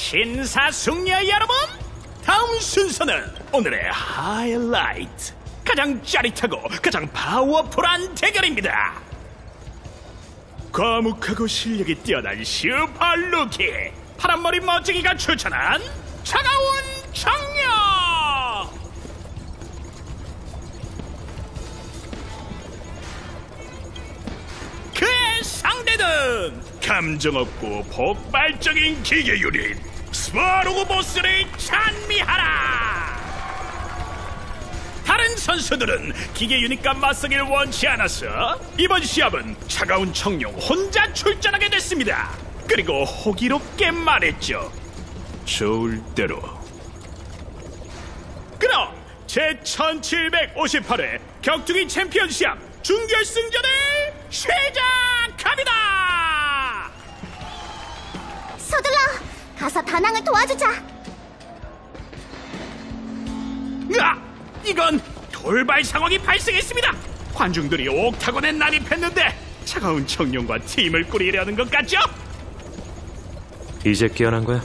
신사숙녀 여러분, 다음 순서는 오늘의 하이라이트, 가장 짜릿하고 가장 파워풀한 대결입니다. 과묵하고 실력이 뛰어난 슈퍼루키 파란머리 멋지기가 추천한 차가운 청년. 그의 상대는 감정 없고 폭발적인 기계 유닛 스파로그 보스를 찬미하라. 다른 선수들은 기계 유닛과 맞서길 원치 않았어 이번 시합은 차가운 청룡 혼자 출전하게 됐습니다. 그리고 호기롭게 말했죠. 좋을 대로. 그럼 제1758회 격투기 챔피언 시합 준결승전을 시작합니다. 서둘러 가서 다낭을 도와주자. 이건 돌발 상황이 발생했습니다. 관중들이 옥타곤에 난입했는데 차가운 청룡과 팀을 꾸리려는 것 같죠? 이제 깨어난 거야?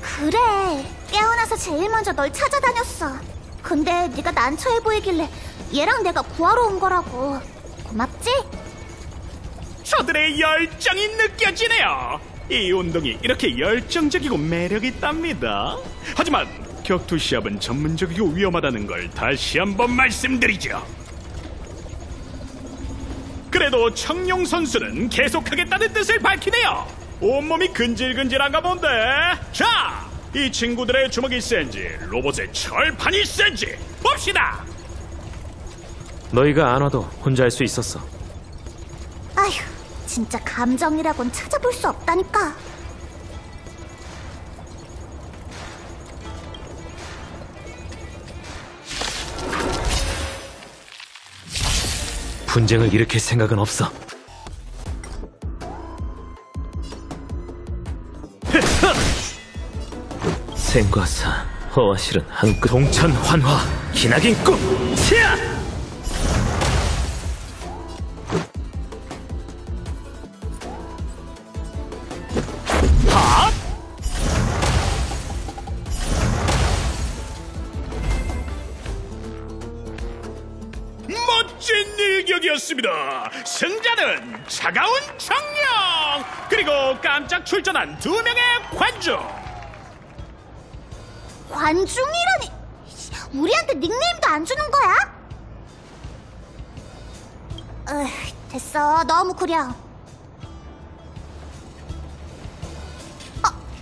그래, 깨어나서 제일 먼저 널 찾아다녔어. 근데 네가 난처해 보이길래 얘랑 내가 구하러 온 거라고. 고맙지? 저들의 열정이 느껴지네요. 이 운동이 이렇게 열정적이고 매력있답니다. 하지만 격투 시합은 전문적이고 위험하다는 걸 다시 한번 말씀드리죠. 그래도 청룡 선수는 계속하겠다는 뜻을 밝히네요. 온몸이 근질근질한가 본데. 자, 이 친구들의 주먹이 센지 로봇의 철판이 센지 봅시다. 너희가 안 와도 혼자 할 수 있었어. 아휴, 진짜 감정이라곤 찾아볼 수 없다니까. 분쟁을 일으킬 생각은 없어. 생과사, 허와실은 한끗 동천환화, 기나긴 꿈, 치아! 핫! 멋진 일격이었습니다. 승자는 차가운 청룡, 그리고 깜짝 출전한 2명의 관중. 관중이라니, 우리한테 닉네임도 안 주는 거야? 됐어, 너무 구려.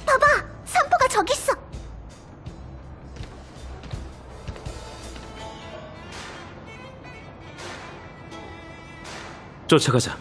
봐봐, 산포가 저기 있어. 쫓아가자.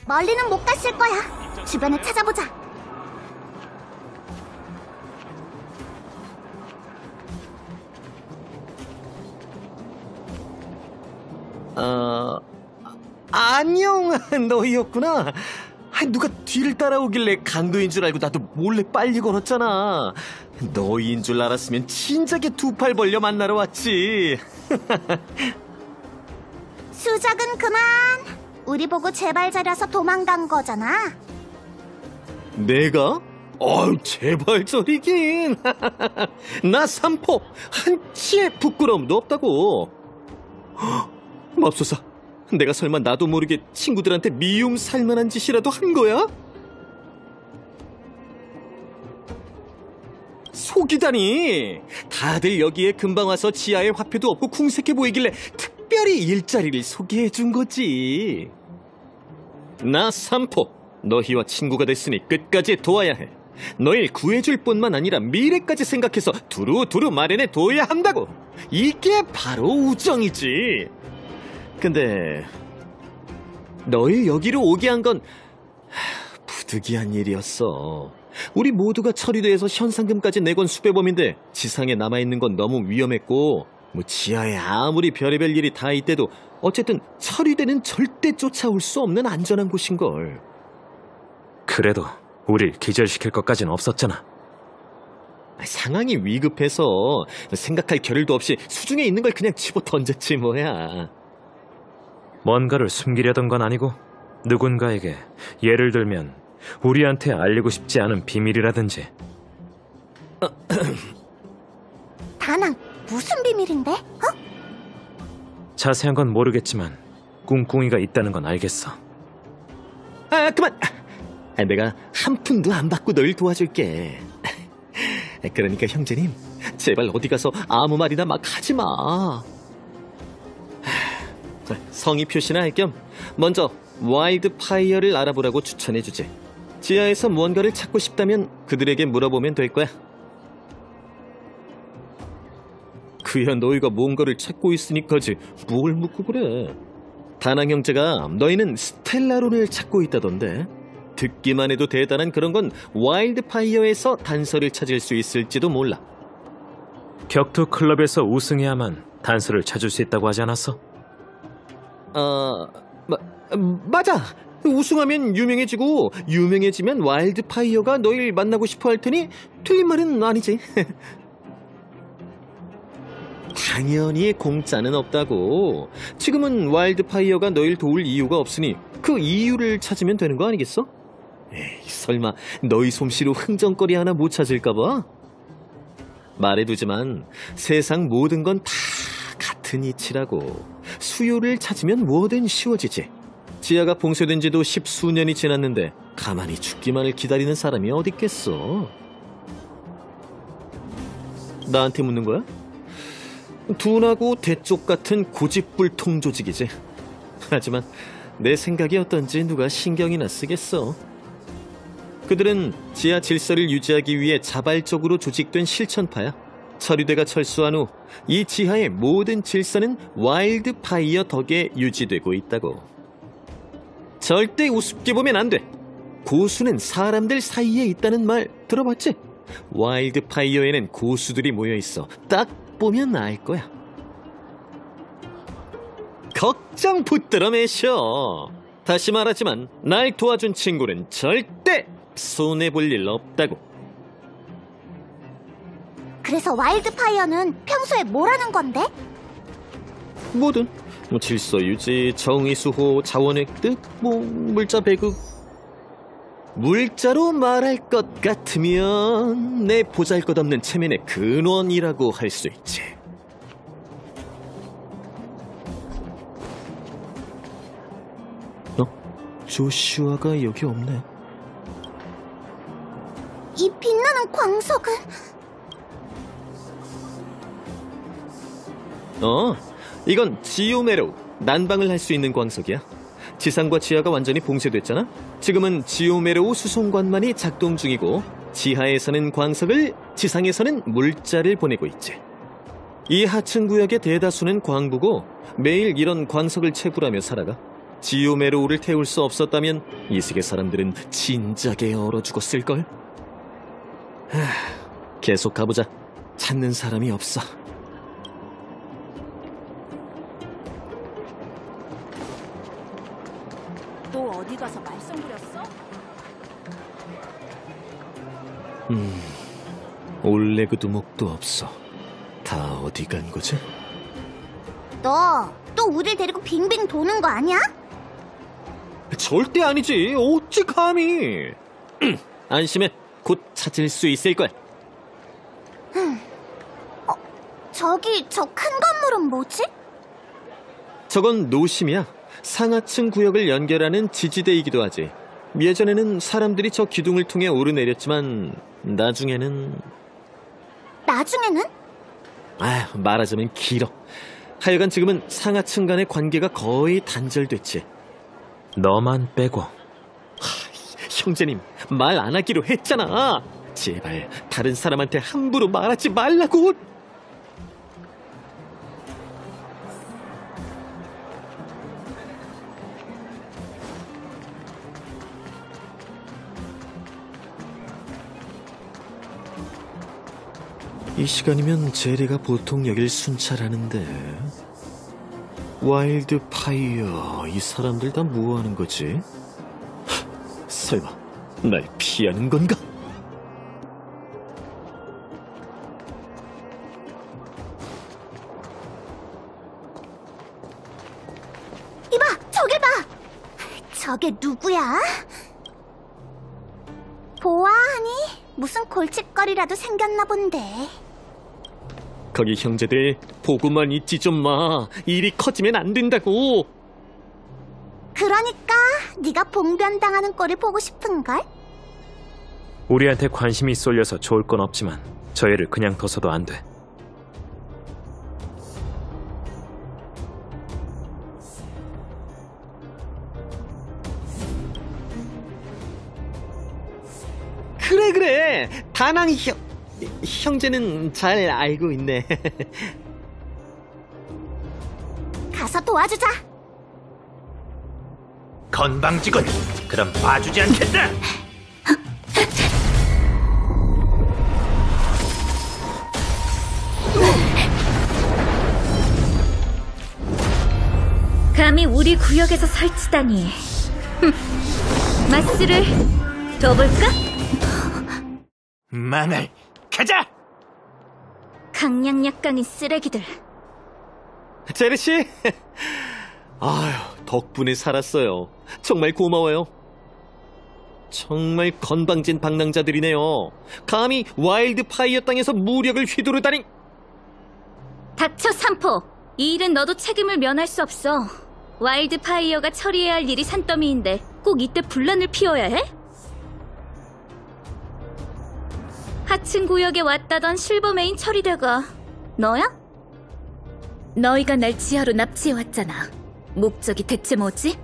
멀리는 못 갔을 거야. 주변을 찾아보자. 안녕. 너희였구나. 누가 뒤를 따라오길래 강도인 줄 알고 나도 몰래 빨리 걸었잖아. 너희인 줄 알았으면 진작에 2팔 벌려 만나러 왔지. 수작은 그만. 우리 보고 제발 저려서 도망간 거잖아. 내가? 제발 저리긴. 나 삼포 한치의 부끄러움도 없다고. 맙소사, 내가 설마 나도 모르게 친구들한테 미움 살만한 짓이라도 한 거야? 속이다니. 다들 여기에 금방 와서 지하에 화폐도 없고 궁색해 보이길래 특별히 일자리를 소개해 준 거지. 나 삼포, 너희와 친구가 됐으니 끝까지 도와야 해. 너희를 구해줄 뿐만 아니라 미래까지 생각해서 두루두루 마련해 둬야 한다고. 이게 바로 우정이지. 근데 너희 여기로 오게 한 건 부득이한 일이었어. 우리 모두가 처리돼서 현상금까지 내건 수배범인데 지상에 남아있는 건 너무 위험했고, 뭐 지하에 아무리 별의별 일이 다 있대도 어쨌든 처리되는 절대 쫓아올 수 없는 안전한 곳인걸. 그래도 우릴 기절시킬 것까진 없었잖아. 상황이 위급해서 생각할 겨를도 없이 수중에 있는 걸 그냥 집어 던졌지 뭐야. 뭔가를 숨기려던 건 아니고 누군가에게, 예를 들면 우리한테 알리고 싶지 않은 비밀이라든지. 다낭, 무슨 비밀인데? 자세한 건 모르겠지만 꿍꿍이가 있다는 건 알겠어. 그만! 내가 한 푼도 안 받고 널 도와줄게. 그러니까 형제님, 제발 어디 가서 아무 말이나 막 하지 마. 성의 표시나 할 겸 먼저 와일드 파이어를 알아보라고 추천해주지. 지하에서 무언가를 찾고 싶다면 그들에게 물어보면 될 거야. 그야 너희가 뭔가를 찾고 있으니까지 뭘 묻고 그래. 다낭 형제가 너희는 스텔라론을 찾고 있다던데. 듣기만 해도 대단한 그런 건 와일드 파이어에서 단서를 찾을 수 있을지도 몰라. 격투 클럽에서 우승해야만 단서를 찾을 수 있다고 하지 않았어? 맞아. 우승하면 유명해지고, 유명해지면 와일드 파이어가 너희를 만나고 싶어 할 테니 틀린 말은 아니지. 당연히 공짜는 없다고. 지금은 와일드 파이어가 너희를 도울 이유가 없으니 그 이유를 찾으면 되는 거 아니겠어? 에이, 설마 너희 솜씨로 흥정거리 하나 못 찾을까봐? 말해두지만 세상 모든 건 다 같은 이치라고. 수요를 찾으면 뭐든 쉬워지지. 지하가 봉쇄된 지도 10수년이 지났는데 가만히 죽기만을 기다리는 사람이 어딨겠어. 나한테 묻는 거야? 둔하고 대쪽 같은 고집불통 조직이지. 하지만 내 생각이 어떤지 누가 신경이나 쓰겠어. 그들은 지하 질서를 유지하기 위해 자발적으로 조직된 실천파야. 처리대가 철수한 후 이 지하의 모든 질서는 와일드 파이어 덕에 유지되고 있다고. 절대 우습게 보면 안 돼. 고수는 사람들 사이에 있다는 말 들어봤지? 와일드 파이어에는 고수들이 모여있어. 딱 보면 알 거야. 걱정 붙들어 매셔. 다시 말하지만 날 도와준 친구는 절대 손해볼 일 없다고. 그래서 와일드 파이어는 평소에 뭘 하는 건데? 뭐든 질서 유지, 정의 수호, 자원 획득, 물자 배급. 물자로 말할 것 같으면 내 보잘것없는 체면의 근원이라고 할 수 있지. 조슈아가 여기 없네. 이 빛나는 광석은? 이건 지오메로, 난방을 할 수 있는 광석이야. 지상과 지하가 완전히 봉쇄됐잖아. 지금은 지오메로 수송관만이 작동 중이고, 지하에서는 광석을, 지상에서는 물자를 보내고 있지. 이 하층 구역의 대다수는 광부고 매일 이런 광석을 채굴하며 살아가. 지오메로우를 태울 수 없었다면 이 세계 사람들은 진작에 얼어 죽었을걸. 계속 가보자. 찾는 사람이 없어. 또 어디 가서 말썽 부렸어? 올레그 두목도 없어. 다 어디 간 거지? 너 또 우릴 데리고 빙빙 도는 거 아니야? 절대 아니지. 어찌 감히. 안심해. 곧 찾을 수 있을 거야. 저기 저 큰 건물은 뭐지? 저건 노심이야. 상하층 구역을 연결하는 지지대이기도 하지. 예전에는 사람들이 저 기둥을 통해 오르내렸지만 나중에는 나중에는? 말하자면 길어. 하여간 지금은 상하층 간의 관계가 거의 단절됐지. 너만 빼고. 형제님, 말 안 하기로 했잖아. 제발 다른 사람한테 함부로 말하지 말라고. 이 시간이면 제리가 보통 여길 순찰하는데. 와일드 파이어, 이 사람들 다 뭐하는 거지? 설마 날 피하는 건가? 이봐, 저길 봐. 저게 누구야? 보아하니? 무슨 골칫거리라도 생겼나 본데. 거기 형제들 보고만 있지 좀 마. 일이 커지면 안 된다고. 그러니까 네가 봉변당하는 꼴을 보고 싶은걸? 우리한테 관심이 쏠려서 좋을 건 없지만 저 애를 그냥 둬서도 안 돼. 그래. 다낭 형제는 잘 알고 있네. 가서 도와주자. 건방지군. 그럼 봐주지 않겠다. 감히 우리 구역에서 설치다니. 마스를 둬볼까? 망할. 가자. 강량약강인 쓰레기들. 제리씨, 아휴, 덕분에 살았어요. 정말 고마워요. 정말 건방진 방랑자들이네요. 감히 와일드 파이어 땅에서 무력을 휘두르다니. 닥쳐 삼포. 이 일은 너도 책임을 면할 수 없어. 와일드 파이어가 처리해야 할 일이 산더미인데 꼭 이때 분란을 피워야 해? 하층 구역에 왔다던 실버메인 처리대가 너야? 너희가 날 지하로 납치해왔잖아. 목적이 대체 뭐지?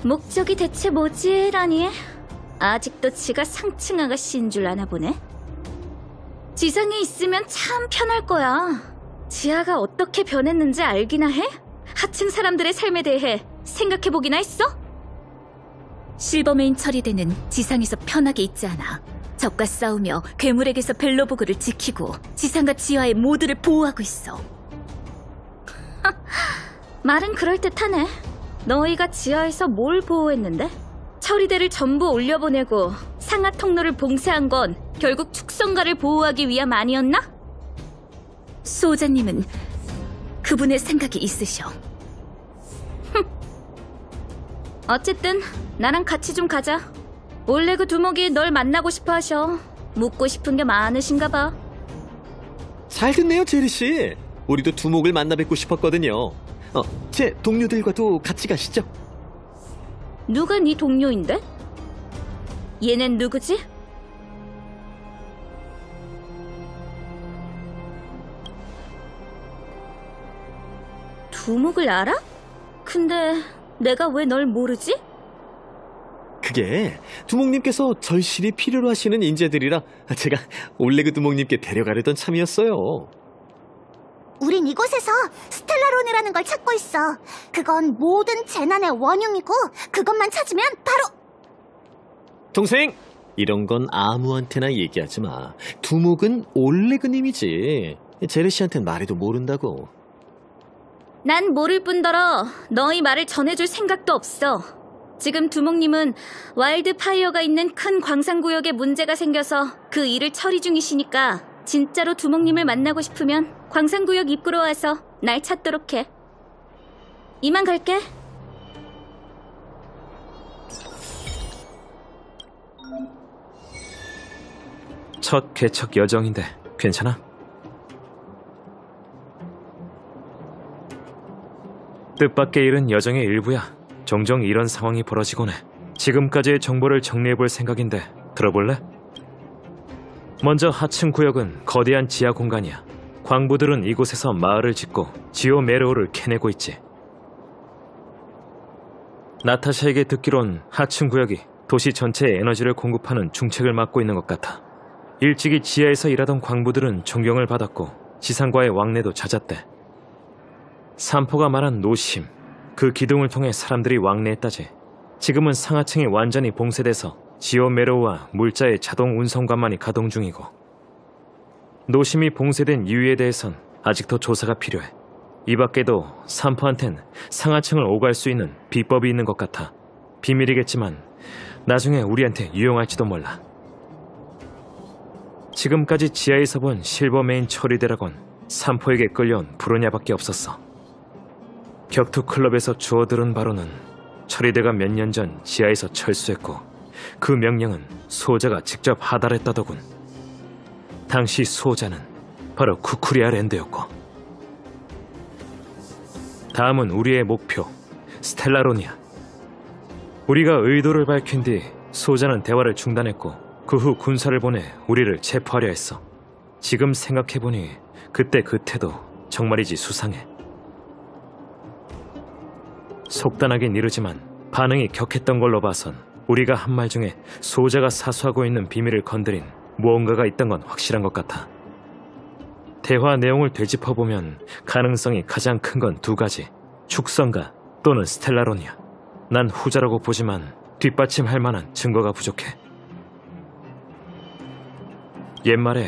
목적이 대체 뭐지라니? 아직도 지가 상층 아가씨인 줄 아나 보네. 지상에 있으면 참 편할 거야. 지하가 어떻게 변했는지 알기나 해? 하층 사람들의 삶에 대해 생각해보기나 했어? 실버메인 처리대는 지상에서 편하게 있지 않아. 적과 싸우며 괴물에게서 벨로보그를 지키고 지상과 지하의 모두를 보호하고 있어. 말은 그럴듯하네. 너희가 지하에서 뭘 보호했는데? 처리대를 전부 올려보내고 상하 통로를 봉쇄한 건 결국 축성가를 보호하기 위함 아니었나? 소자님은 그분의 생각이 있으셔. 어쨌든 나랑 같이 좀 가자. 원래 그 두목이 널 만나고 싶어 하셔. 묻고 싶은 게 많으신가 봐. 잘 됐네요, 제리씨. 우리도 두목을 만나 뵙고 싶었거든요. 제 동료들과도 같이 가시죠. 누가 네 동료인데? 얘넨 누구지? 두목을 알아? 근데 내가 왜 널 모르지? 그게 두목님께서 절실히 필요로 하시는 인재들이라 제가 올레그 두목님께 데려가려던 참이었어요. 우린 이곳에서 스텔라론이라는 걸 찾고 있어. 그건 모든 재난의 원흉이고 그것만 찾으면 바로... 동생! 이런 건 아무한테나 얘기하지 마. 두목은 올레그님이지. 제르씨한텐 말해도 모른다고. 난 모를 뿐더러 너희 말을 전해줄 생각도 없어. 지금 두목님은 와일드 파이어가 있는 큰 광산구역에 문제가 생겨서 그 일을 처리 중이시니까 진짜로 두목님을 만나고 싶으면 광산구역 입구로 와서 날 찾도록 해. 이만 갈게. 첫 개척 여정인데 괜찮아? 뜻밖의 일은 여정의 일부야. 종종 이런 상황이 벌어지곤 해. 지금까지의 정보를 정리해볼 생각인데 들어볼래? 먼저 하층 구역은 거대한 지하 공간이야. 광부들은 이곳에서 마을을 짓고 지오 메로우를 캐내고 있지. 나타샤에게 듣기론 하층 구역이 도시 전체에 에너지를 공급하는 중책을 맡고 있는 것 같아. 일찍이 지하에서 일하던 광부들은 존경을 받았고 지상과의 왕래도 잦았대. 산포가 말한 노심, 그 기둥을 통해 사람들이 왕래했다지. 지금은 상하층이 완전히 봉쇄돼서 지오 메로우와 물자의 자동 운송관만이 가동 중이고, 노심이 봉쇄된 이유에 대해선 아직도 조사가 필요해. 이 밖에도 산포한텐 상하층을 오갈 수 있는 비법이 있는 것 같아. 비밀이겠지만 나중에 우리한테 유용할지도 몰라. 지금까지 지하에서 본 실버메인 처리대라곤 산포에게 끌려온 브로냐밖에 없었어. 격투 클럽에서 주워들은 바로는 처리대가 몇 년 전 지하에서 철수했고 그 명령은 수호자가 직접 하달했다더군. 당시 수호자는 바로 쿠쿠리아 랜드였고, 다음은 우리의 목표 스텔라로니아. 우리가 의도를 밝힌 뒤 수호자는 대화를 중단했고 그 후 군사를 보내 우리를 체포하려 했어. 지금 생각해보니 그때 그 태도 정말이지 수상해. 속단하긴 이르지만 반응이 격했던 걸로 봐선 우리가 한 말 중에 수호자가 사수하고 있는 비밀을 건드린 무언가가 있던 건 확실한 것 같아. 대화 내용을 되짚어보면 가능성이 가장 큰 건 두 가지: 축성가 또는 스텔라로니아. 난 후자라고 보지만 뒷받침할 만한 증거가 부족해. 옛말에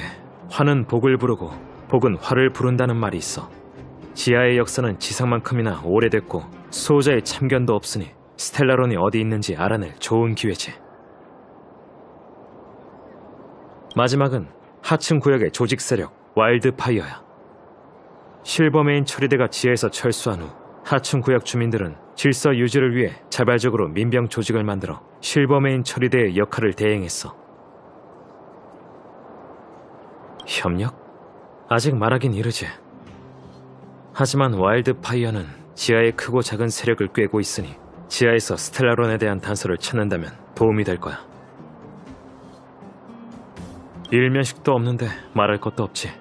화는 복을 부르고 복은 화를 부른다는 말이 있어. 지하의 역사는 지상만큼이나 오래됐고 수호자의 참견도 없으니 스텔라론이 어디 있는지 알아낼 좋은 기회지. 마지막은 하층 구역의 조직 세력 와일드 파이어야. 실버메인 처리대가 지하에서 철수한 후 하층 구역 주민들은 질서 유지를 위해 자발적으로 민병 조직을 만들어 실버메인 처리대의 역할을 대행했어. 협력? 아직 말하긴 이르지. 하지만 와일드 파이어는 지하의 크고 작은 세력을 꿰고 있으니 지하에서 스텔라론에 대한 단서를 찾는다면 도움이 될 거야. 일면식도 없는데 말할 것도 없지.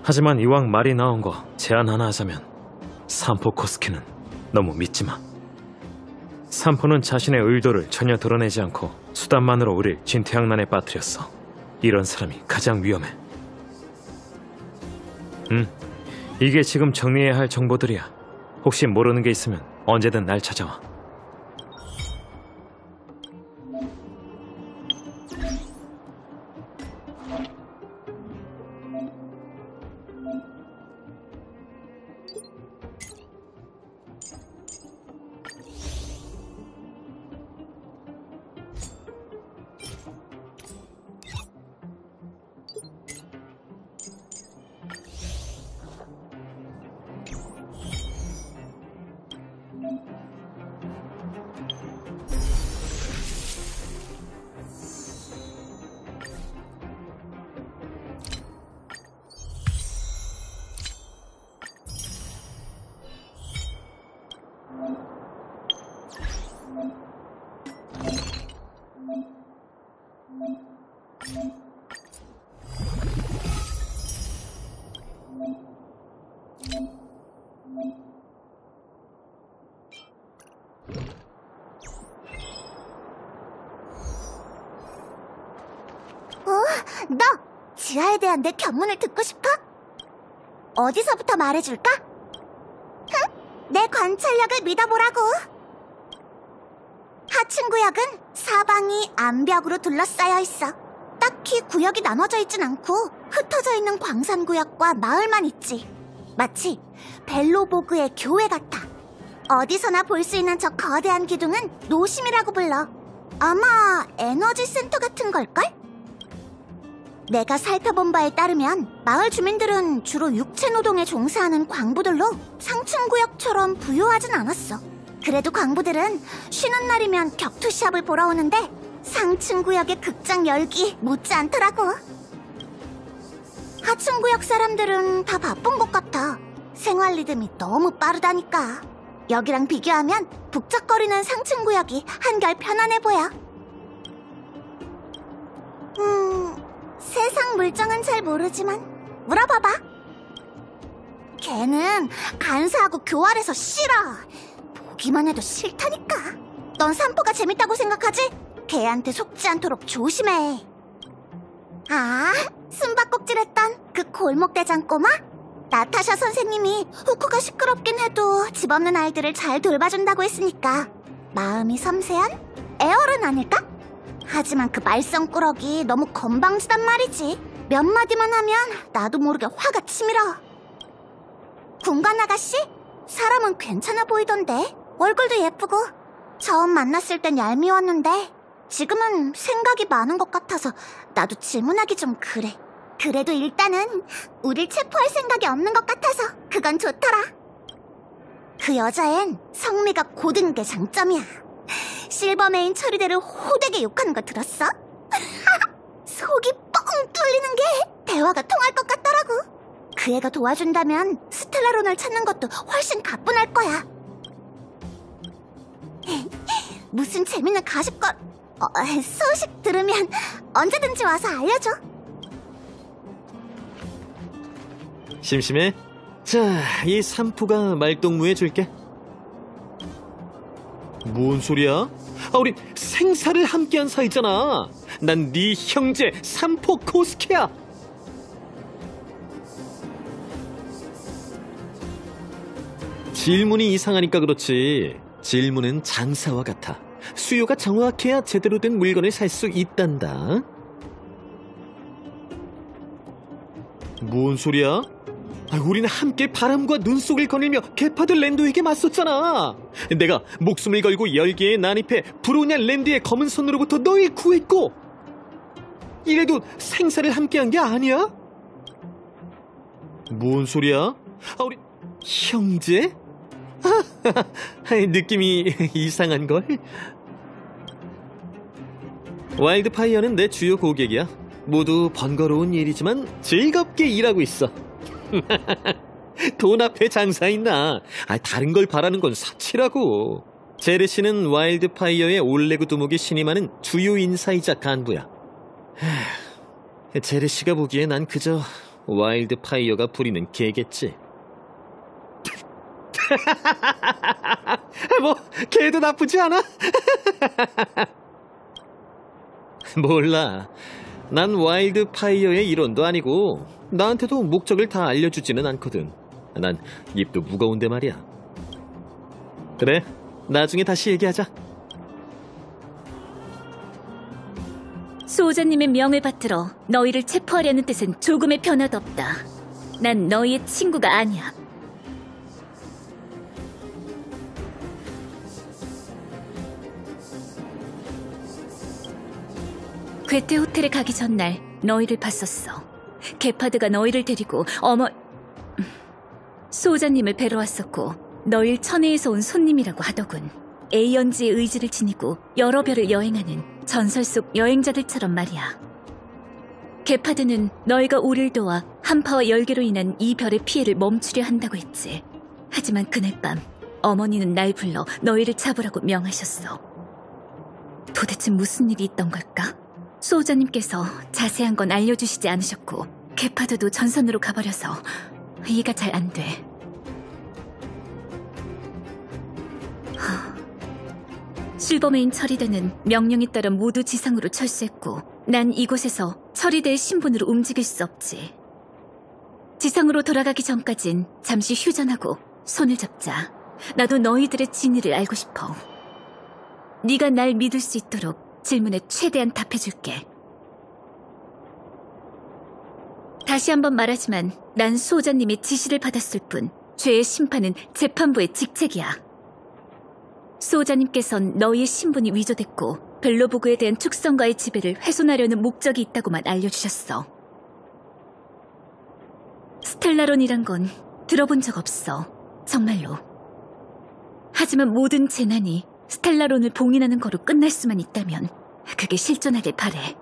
하지만 이왕 말이 나온 거 제안 하나 하자면 산포 코스키는 너무 믿지 마. 산포는 자신의 의도를 전혀 드러내지 않고 수단만으로 우릴 진퇴양난에 빠뜨렸어. 이런 사람이 가장 위험해. 이게 지금 정리해야 할 정보들이야. 혹시 모르는 게 있으면 언제든 날 찾아와. 너 지하에 대한 내 견문을 듣고 싶어? 어디서부터 말해줄까? 내 관찰력을 믿어보라고. 하층 구역은 사방이 암벽으로 둘러싸여 있어. 딱히 구역이 나눠져 있진 않고 흩어져 있는 광산구역과 마을만 있지. 마치 벨로보그의 교회 같아. 어디서나 볼 수 있는 저 거대한 기둥은 노심이라고 불러. 아마 에너지 센터 같은 걸걸? 내가 살펴본 바에 따르면 마을 주민들은 주로 육체 노동에 종사하는 광부들로 상층 구역처럼 부유하진 않았어. 그래도 광부들은 쉬는 날이면 격투 시합을 보러 오는데 상층 구역의 극장 열기 못지 않더라고. 하층 구역 사람들은 다 바쁜 것 같아. 생활 리듬이 너무 빠르다니까. 여기랑 비교하면 북적거리는 상층 구역이 한결 편안해 보여. 세상 물정은 잘 모르지만 물어봐봐. 걔는 간사하고 교활해서 싫어. 보기만 해도 싫다니까. 넌 산포가 재밌다고 생각하지? 걔한테 속지 않도록 조심해. 아, 숨바꼭질했던 그 골목대장 꼬마? 나타샤 선생님이 후쿠가 시끄럽긴 해도 집 없는 아이들을 잘 돌봐준다고 했으니까 마음이 섬세한 애어른 아닐까? 하지만 그 말썽꾸러기 너무 건방지단 말이지. 몇 마디만 하면 나도 모르게 화가 치밀어. 군관 아가씨? 사람은 괜찮아 보이던데. 얼굴도 예쁘고 처음 만났을 땐 얄미웠는데 지금은 생각이 많은 것 같아서 나도 질문하기 좀 그래. 그래도 일단은 우릴 체포할 생각이 없는 것 같아서 그건 좋더라. 그 여자엔 성미가 고든 게 장점이야. 실버메인 처리대를 호되게 욕하는 거 들었어? 속이 뻥 뚫리는 게 대화가 통할 것 같더라고. 그 애가 도와준다면 스텔라론을 찾는 것도 훨씬 가뿐할 거야. 무슨 재밌는 가십걸 소식 들으면 언제든지 와서 알려줘. 심심해? 자, 이 산포가 말동무해 줄게. 뭔 소리야? 우리 생사를 함께한 사이잖아. 난 네 형제 산포 코스케야. 질문이 이상하니까 그렇지. 질문은 장사와 같아. 수요가 정확해야 제대로 된 물건을 살 수 있단다. 뭔 소리야? 우리는 함께 바람과 눈 속을 거닐며 게파드 랜도에게 맞섰잖아. 내가 목숨을 걸고 열기에 난입해 브로냐 랜드의 검은 손으로부터 널 구했고, 이래도 생사를 함께한 게 아니야? 뭔 소리야? 우리 형제? 느낌이 이상한걸? 와일드파이어는 내 주요 고객이야. 모두 번거로운 일이지만 즐겁게 일하고 있어. 돈 앞에 장사 있나? 다른 걸 바라는 건 사치라고. 제르 씨는 와일드파이어의 올레그 두목이 신임하는 주요 인사이자 간부야. 제르 씨가 보기에 난 그저 와일드파이어가 부리는 개겠지. 뭐 걔도 나쁘지 않아? 몰라. 난 와일드파이어의 일원도 아니고 나한테도 목적을 다 알려주지는 않거든. 난 입도 무거운데 말이야. 그래, 나중에 다시 얘기하자. 수호자님의 명을 받들어 너희를 체포하려는 뜻은 조금의 변화도 없다. 난 너희의 친구가 아니야. 괴테 호텔에 가기 전날 너희를 봤었어. 게파드가 너희를 데리고 수호자님을 뵈러 왔었고 너희를 천혜에서 온 손님이라고 하더군. 에이언즈의 의지를 지니고 여러 별을 여행하는 전설 속 여행자들처럼 말이야. 게파드는 너희가 우릴 도와 한파와 열기로 인한 이 별의 피해를 멈추려 한다고 했지. 하지만 그날 밤 어머니는 날 불러 너희를 잡으라고 명하셨어. 도대체 무슨 일이 있던 걸까? 수호자님께서 자세한 건 알려주시지 않으셨고 게파드도 전선으로 가버려서 이해가 잘 안 돼. 실버메인 처리대는 명령에 따라 모두 지상으로 철수했고 난 이곳에서 처리대의 신분으로 움직일 수 없지. 지상으로 돌아가기 전까진 잠시 휴전하고 손을 잡자. 나도 너희들의 진위를 알고 싶어. 네가 날 믿을 수 있도록 질문에 최대한 답해줄게. 다시 한번 말하지만 난 수호자님의 지시를 받았을 뿐 죄의 심판은 재판부의 직책이야. 수호자님께선 너희의 신분이 위조됐고 벨로보그에 대한 축성과의 지배를 훼손하려는 목적이 있다고만 알려주셨어. 스텔라론이란 건 들어본 적 없어. 정말로. 하지만 모든 재난이 스텔라론을 봉인하는 거로 끝날 수만 있다면 그게 실존하길 바래.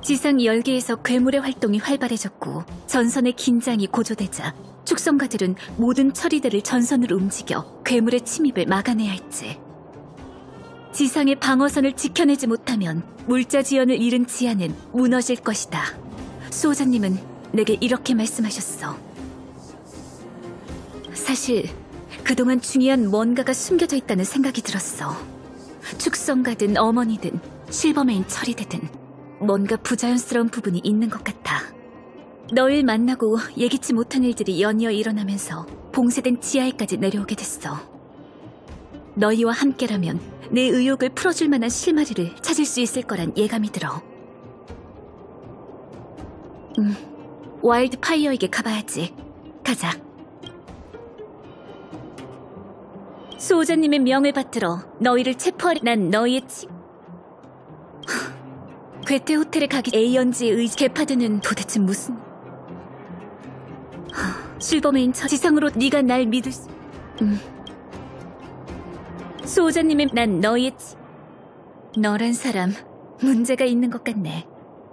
지상 열계에서 괴물의 활동이 활발해졌고 전선의 긴장이 고조되자 축성가들은 모든 처리대를 전선으로 움직여 괴물의 침입을 막아내야 했지. 지상의 방어선을 지켜내지 못하면 물자 지연을 잃은 지하는 무너질 것이다. 수호자님은 내게 이렇게 말씀하셨어. 사실 그동안 중요한 뭔가가 숨겨져 있다는 생각이 들었어. 축성가든 어머니든 실버메인 처리되든 뭔가 부자연스러운 부분이 있는 것 같아. 널 만나고 예기치 못한 일들이 연이어 일어나면서 봉쇄된 지하에까지 내려오게 됐어. 너희와 함께라면 내 의욕을 풀어줄 만한 실마리를 찾을 수 있을 거란 예감이 들어. 와일드 파이어에게 가봐야지. 가자. 수호자님의 명을 받들어 너희를 체포하리. 난 너희의 괴테 호텔에 가기 ANG의 게파드는 도대체 무슨... 실버메인 지상으로 네가 날 믿을 수... 수호자님의... 난 너희의 너란 사람 문제가 있는 것 같네.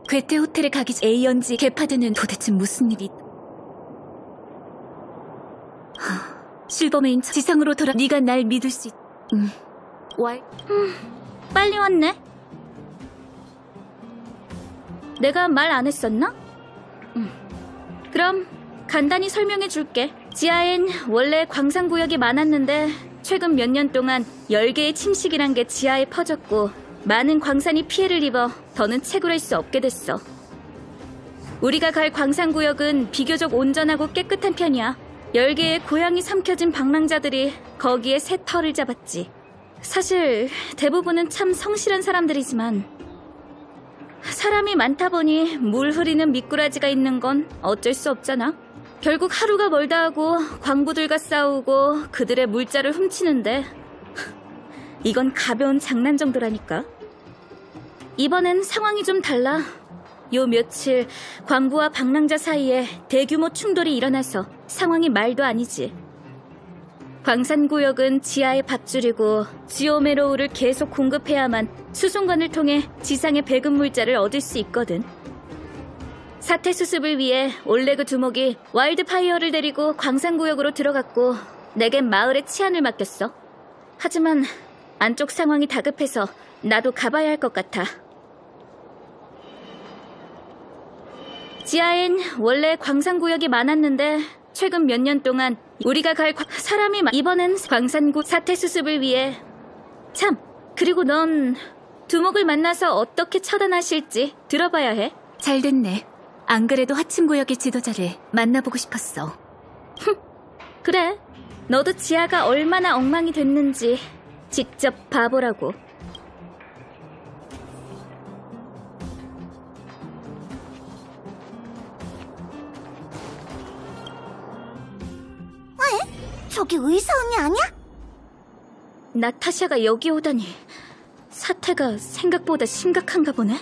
괴테 호텔에 가기 ANG 게파드는 도대체 무슨 일이... 실버메인 지상으로 돌아 네가 날 믿을 수 있... 빨리 왔네. 내가 말 안 했었나? 그럼 간단히 설명해 줄게. 지하엔 원래 광산구역이 많았는데 최근 몇 년 동안 10개의 침식이란 게 지하에 퍼졌고 많은 광산이 피해를 입어 더는 채굴할 수 없게 됐어. 우리가 갈 광산구역은 비교적 온전하고 깨끗한 편이야. 10개의 고양이 삼켜진 방랑자들이 거기에 새 털을 잡았지. 사실 대부분은 참 성실한 사람들이지만 사람이 많다 보니 물 흐리는 미꾸라지가 있는 건 어쩔 수 없잖아. 결국 하루가 멀다 하고 광부들과 싸우고 그들의 물자를 훔치는데 이건 가벼운 장난 정도라니까. 이번엔 상황이 좀 달라. 요 며칠 광부와 방랑자 사이에 대규모 충돌이 일어나서 상황이 말도 아니지. 광산구역은 지하의 밧줄이고 지오메로우를 계속 공급해야만 수송관을 통해 지상의 배급 물자를 얻을 수 있거든. 사태 수습을 위해 올레그 두목이 와일드파이어를 데리고 광산구역으로 들어갔고 내겐 마을의 치안을 맡겼어. 하지만 안쪽 상황이 다급해서 나도 가봐야 할 것 같아. 지하엔 원래 광산구역이 많았는데 최근 몇 년 동안 우리가 갈 사람이 이번엔 광산구 사태 수습을 위해... 참, 그리고 넌 두목을 만나서 어떻게 처단하실지 들어봐야 해. 잘 됐네. 안 그래도 하층구역의 지도자를 만나보고 싶었어. 그래, 너도 지하가 얼마나 엉망이 됐는지 직접 봐보라고. 저기 의사 언니 아니야? 나타샤가 여기 오다니. 사태가 생각보다 심각한가 보네.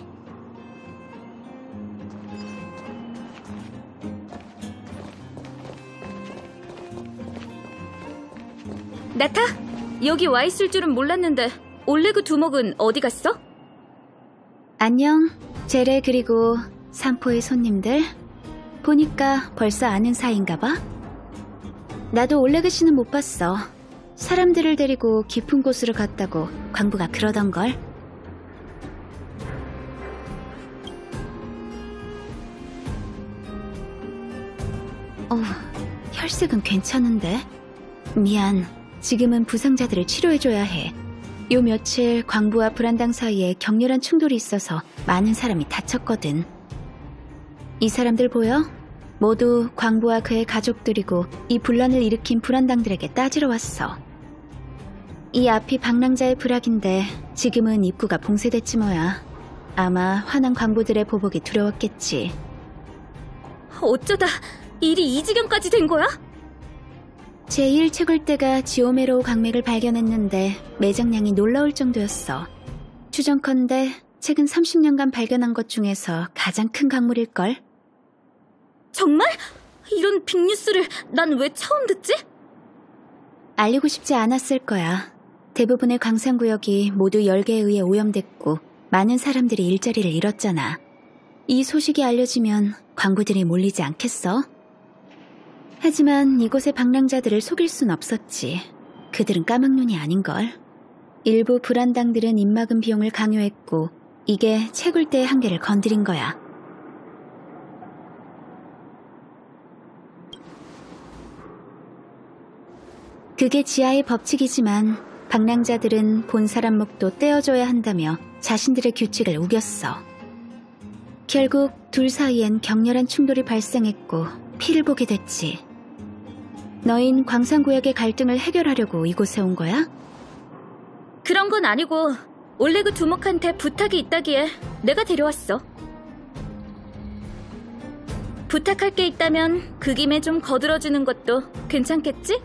나타, 여기 와 있을 줄은 몰랐는데 올레그 두목은 어디 갔어? 안녕, 제레 그리고 산포의 손님들. 보니까 벌써 아는 사이인가 봐. 나도 올레그 씨는 못 봤어. 사람들을 데리고 깊은 곳으로 갔다고 광부가 그러던걸. 혈색은 괜찮은데? 미안, 지금은 부상자들을 치료해줘야 해. 요 며칠 광부와 불안당 사이에 격렬한 충돌이 있어서 많은 사람이 다쳤거든. 이 사람들 보여? 모두 광부와 그의 가족들이고 이 분란을 일으킨 불안당들에게 따지러 왔어. 이 앞이 방랑자의 부락인데 지금은 입구가 봉쇄됐지 뭐야. 아마 화난 광부들의 보복이 두려웠겠지. 어쩌다 일이 이 지경까지 된 거야? 제1채굴대가 지오메로우 강맥을 발견했는데 매장량이 놀라울 정도였어. 추정컨대 최근 30년간 발견한 것 중에서 가장 큰 강물일걸? 정말? 이런 빅뉴스를 난 왜 처음 듣지? 알리고 싶지 않았을 거야. 대부분의 광산구역이 모두 10개에 의해 오염됐고 많은 사람들이 일자리를 잃었잖아. 이 소식이 알려지면 광부들이 몰리지 않겠어? 하지만 이곳의 방랑자들을 속일 순 없었지. 그들은 까막눈이 아닌걸. 일부 불안당들은 입막음 비용을 강요했고 이게 채굴대의 한계를 건드린 거야. 그게 지하의 법칙이지만 방랑자들은 본 사람 목도 떼어줘야 한다며 자신들의 규칙을 우겼어. 결국 둘 사이엔 격렬한 충돌이 발생했고 피를 보게 됐지. 너흰 광산구역의 갈등을 해결하려고 이곳에 온 거야? 그런 건 아니고 올레그 두목한테 부탁이 있다기에 내가 데려왔어. 부탁할 게 있다면 그 김에 좀 거들어주는 것도 괜찮겠지?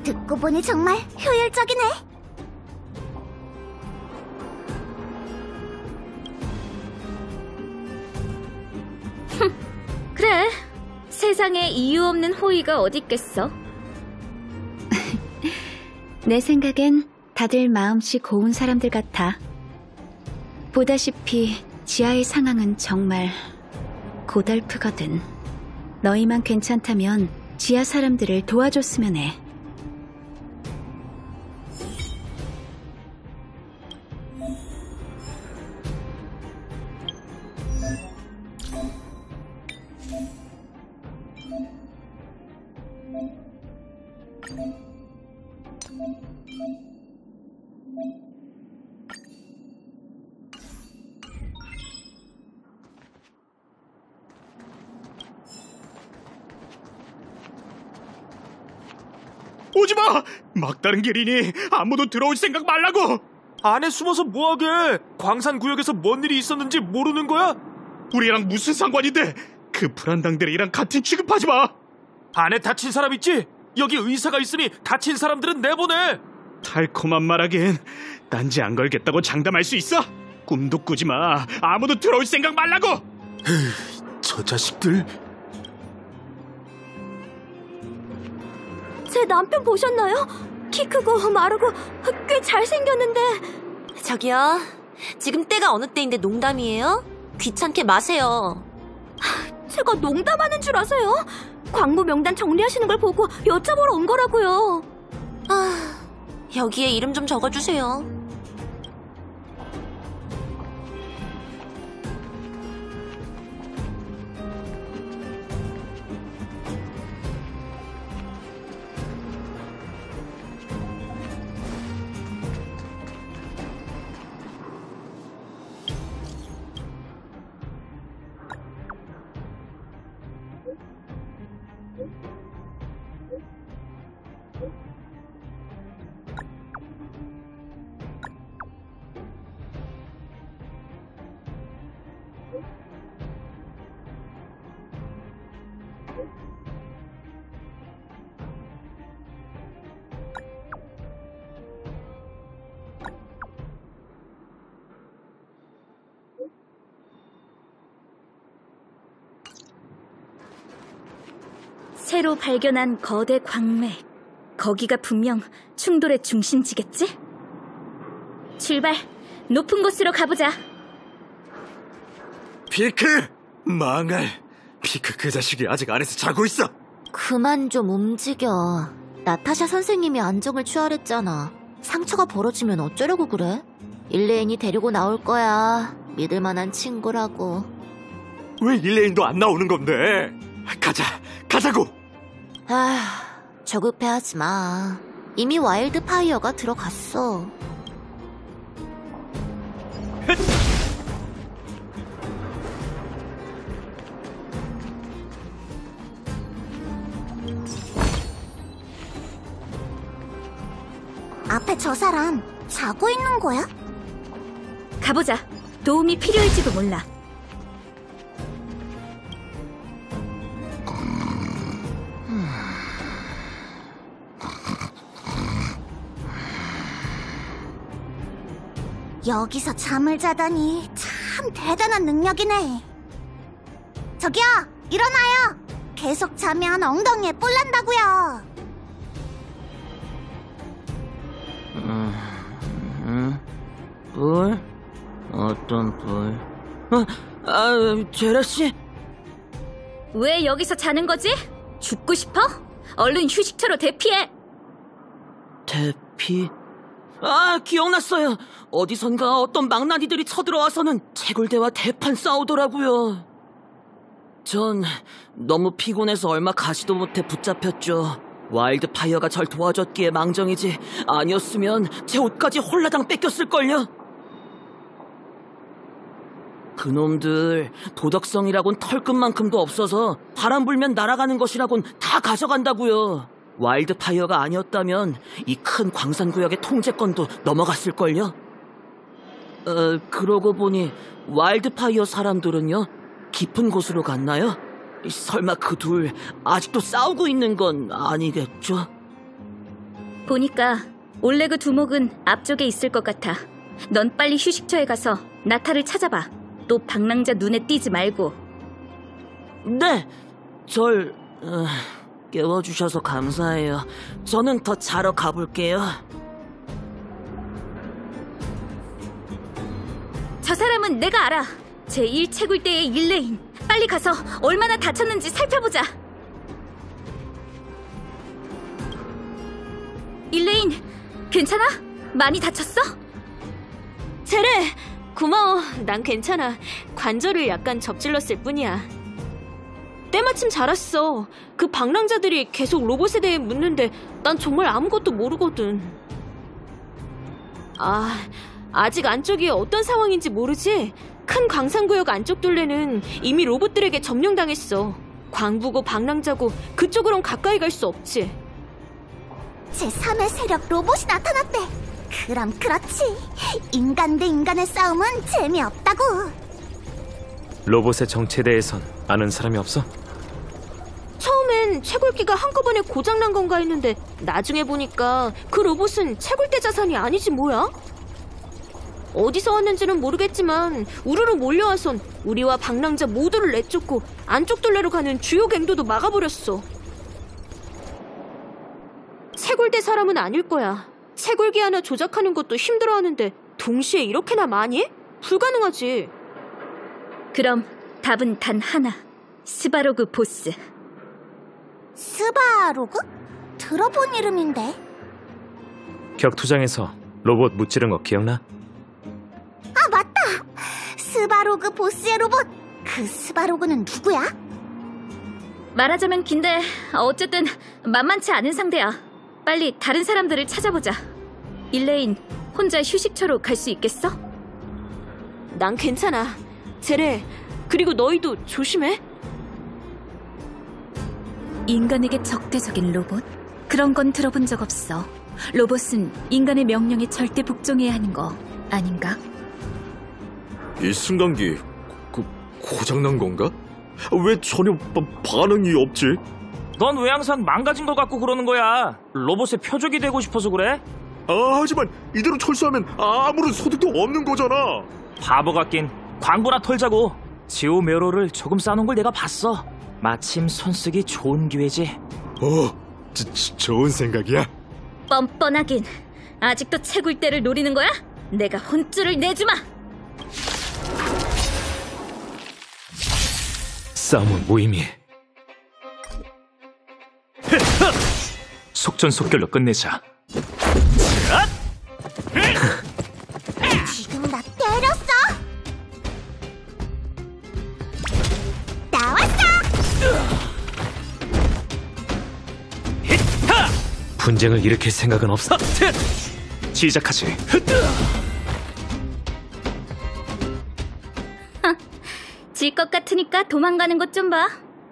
듣고 보니 정말 효율적이네. 그래, 세상에 이유 없는 호의가 어딨겠어. 내 생각엔 다들 마음씨 고운 사람들 같아. 보다시피 지하의 상황은 정말 고달프거든. 너희만 괜찮다면 지하 사람들을 도와줬으면 해. 오지마! 막다른 길이니 아무도 들어올 생각 말라고! 안에 숨어서 뭐하게? 광산구역에서 뭔 일이 있었는지 모르는 거야? 우리랑 무슨 상관인데 그 불안당들이랑 같은 취급하지 마! 안에 다친 사람 있지? 여기 의사가 있으니 다친 사람들은 내보내! 달콤한 말하긴 딴지 안 걸겠다고 장담할 수 있어? 꿈도 꾸지 마. 아무도 들어올 생각 말라고! 저 자식들... 제 남편 보셨나요? 키 크고 마르고 꽤 잘생겼는데. 저기요, 지금 때가 어느 때인데 농담이에요? 귀찮게 마세요. 제가 농담하는 줄 아세요? 광부 명단 정리하시는 걸 보고 여쭤보러 온 거라고요. 여기에 이름 좀 적어주세요. 새로 발견한 거대 광맥. 거기가 분명 충돌의 중심지겠지? 출발! 높은 곳으로 가보자. 피크! 망할! 피크 그 자식이 아직 안에서 자고 있어! 그만 좀 움직여. 나타샤 선생님이 안정을 취하랬잖아. 상처가 벌어지면 어쩌려고 그래? 일레인이 데리고 나올 거야. 믿을 만한 친구라고. 왜 일레인도 안 나오는 건데? 가자고! 조급해하지 마. 이미 와일드 파이어가 들어갔어. 앞에 저 사람 자고 있는 거야? 가보자. 도움이 필요할지도 몰라. 여기서 잠을 자다니 참 대단한 능력이네. 저기요, 일어나요. 계속 자면 엉덩이에 뿔 난다고요. 뿔? 어떤 뿔? 제라씨? 왜 여기서 자는 거지? 죽고 싶어? 얼른 휴식처로 대피해. 대피? 기억났어요. 어디선가 어떤 망나니들이 쳐들어와서는 채굴대와 대판 싸우더라고요. 전 너무 피곤해서 얼마 가지도 못해 붙잡혔죠. 와일드파이어가 절 도와줬기에 망정이지 아니었으면 제 옷까지 홀라당 뺏겼을걸요. 그놈들 도덕성이라곤 털끝만큼도 없어서 바람 불면 날아가는 것이라곤 다 가져간다고요. 와일드파이어가 아니었다면 이 큰 광산구역의 통제권도 넘어갔을걸요. 그러고 보니 와일드파이어 사람들은요? 깊은 곳으로 갔나요? 설마 그 둘 아직도 싸우고 있는 건 아니겠죠? 보니까 올레그 두목은 앞쪽에 있을 것 같아. 넌 빨리 휴식처에 가서 나타를 찾아봐. 또 방랑자 눈에 띄지 말고. 네, 절 깨워주셔서 감사해요. 저는 더 자러 가볼게요. 저 사람은 내가 알아. 제1채굴대의 일레인. 빨리 가서 얼마나 다쳤는지 살펴보자. 일레인, 괜찮아? 많이 다쳤어? 제레, 고마워. 난 괜찮아. 관절을 약간 접질렀을 뿐이야. 때마침 잘 왔어. 그 방랑자들이 계속 로봇에 대해 묻는데 난 정말 아무것도 모르거든. 아직 안쪽이 어떤 상황인지 모르지? 큰 광산구역 안쪽 둘레는 이미 로봇들에게 점령당했어. 광부고 방랑자고 그쪽으론 가까이 갈 수 없지. 제3의 세력 로봇이 나타났대. 그럼 그렇지. 인간 대 인간의 싸움은 재미없다고. 로봇의 정체에 대해선 아는 사람이 없어? 처음엔 채굴기가 한꺼번에 고장난 건가 했는데 나중에 보니까 그 로봇은 채굴대 자산이 아니지 뭐야? 어디서 왔는지는 모르겠지만 우르르 몰려와선 우리와 방랑자 모두를 내쫓고 안쪽 둘레로 가는 주요 갱도도 막아버렸어. 채굴대 사람은 아닐 거야. 채굴기 하나 조작하는 것도 힘들어하는데 동시에 이렇게나 많이? 불가능하지. 그럼 답은 단 하나. 스바로그 보스. 스바로그? 들어본 이름인데. 격투장에서 로봇 무찌른 거 기억나? 아, 맞다. 스바로그 보스의 로봇. 그 스바로그는 누구야? 말하자면 긴데 어쨌든 만만치 않은 상대야. 빨리 다른 사람들을 찾아보자. 일레인, 혼자 휴식처로 갈 수 있겠어? 난 괜찮아. 제레, 그리고 너희도 조심해. 인간에게 적대적인 로봇? 그런 건 들어본 적 없어. 로봇은 인간의 명령에 절대 복종해야 하는 거 아닌가? 이 승강기 고장난 건가? 왜 전혀 반응이 없지? 넌 왜 항상 망가진 걸 갖고 그러는 거야? 로봇의 표적이 되고 싶어서 그래? 하지만 이대로 철수하면 아무런 소득도 없는 거잖아. 바보 같긴. 광부나 털자고. 지오메로를 조금 쌓아놓은 걸 내가 봤어. 마침 손쓰기 좋은 기회지. 좋은 생각이야. 뻔뻔하긴. 아직도 채굴대를 노리는 거야? 내가 혼쭐을 내주마. 싸움은 무의미해. 속전속결로 끝내자. 지금 나 때렸어? 나왔어! 분쟁을 일으킬 생각은 없어? 시작하지. 질 것 같으니까 도망가는 것 좀 봐.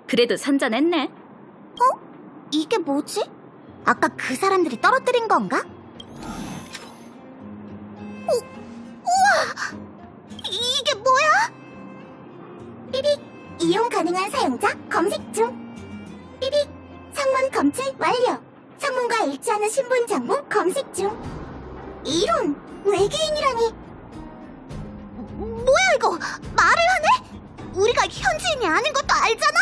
그래도 선전했네. 이게 뭐지? 아까 그 사람들이 떨어뜨린 건가? 우와! 이게 뭐야? 삐빅! 이용 가능한 사용자 검색 중. 삐빅! 성문 검출 완료. 성문과 일치하는 신분 정보 검색 중. 이런! 외계인이라니! 뭐야 이거! 말을 하네? 우리가 현지인이 아닌 것도 알잖아!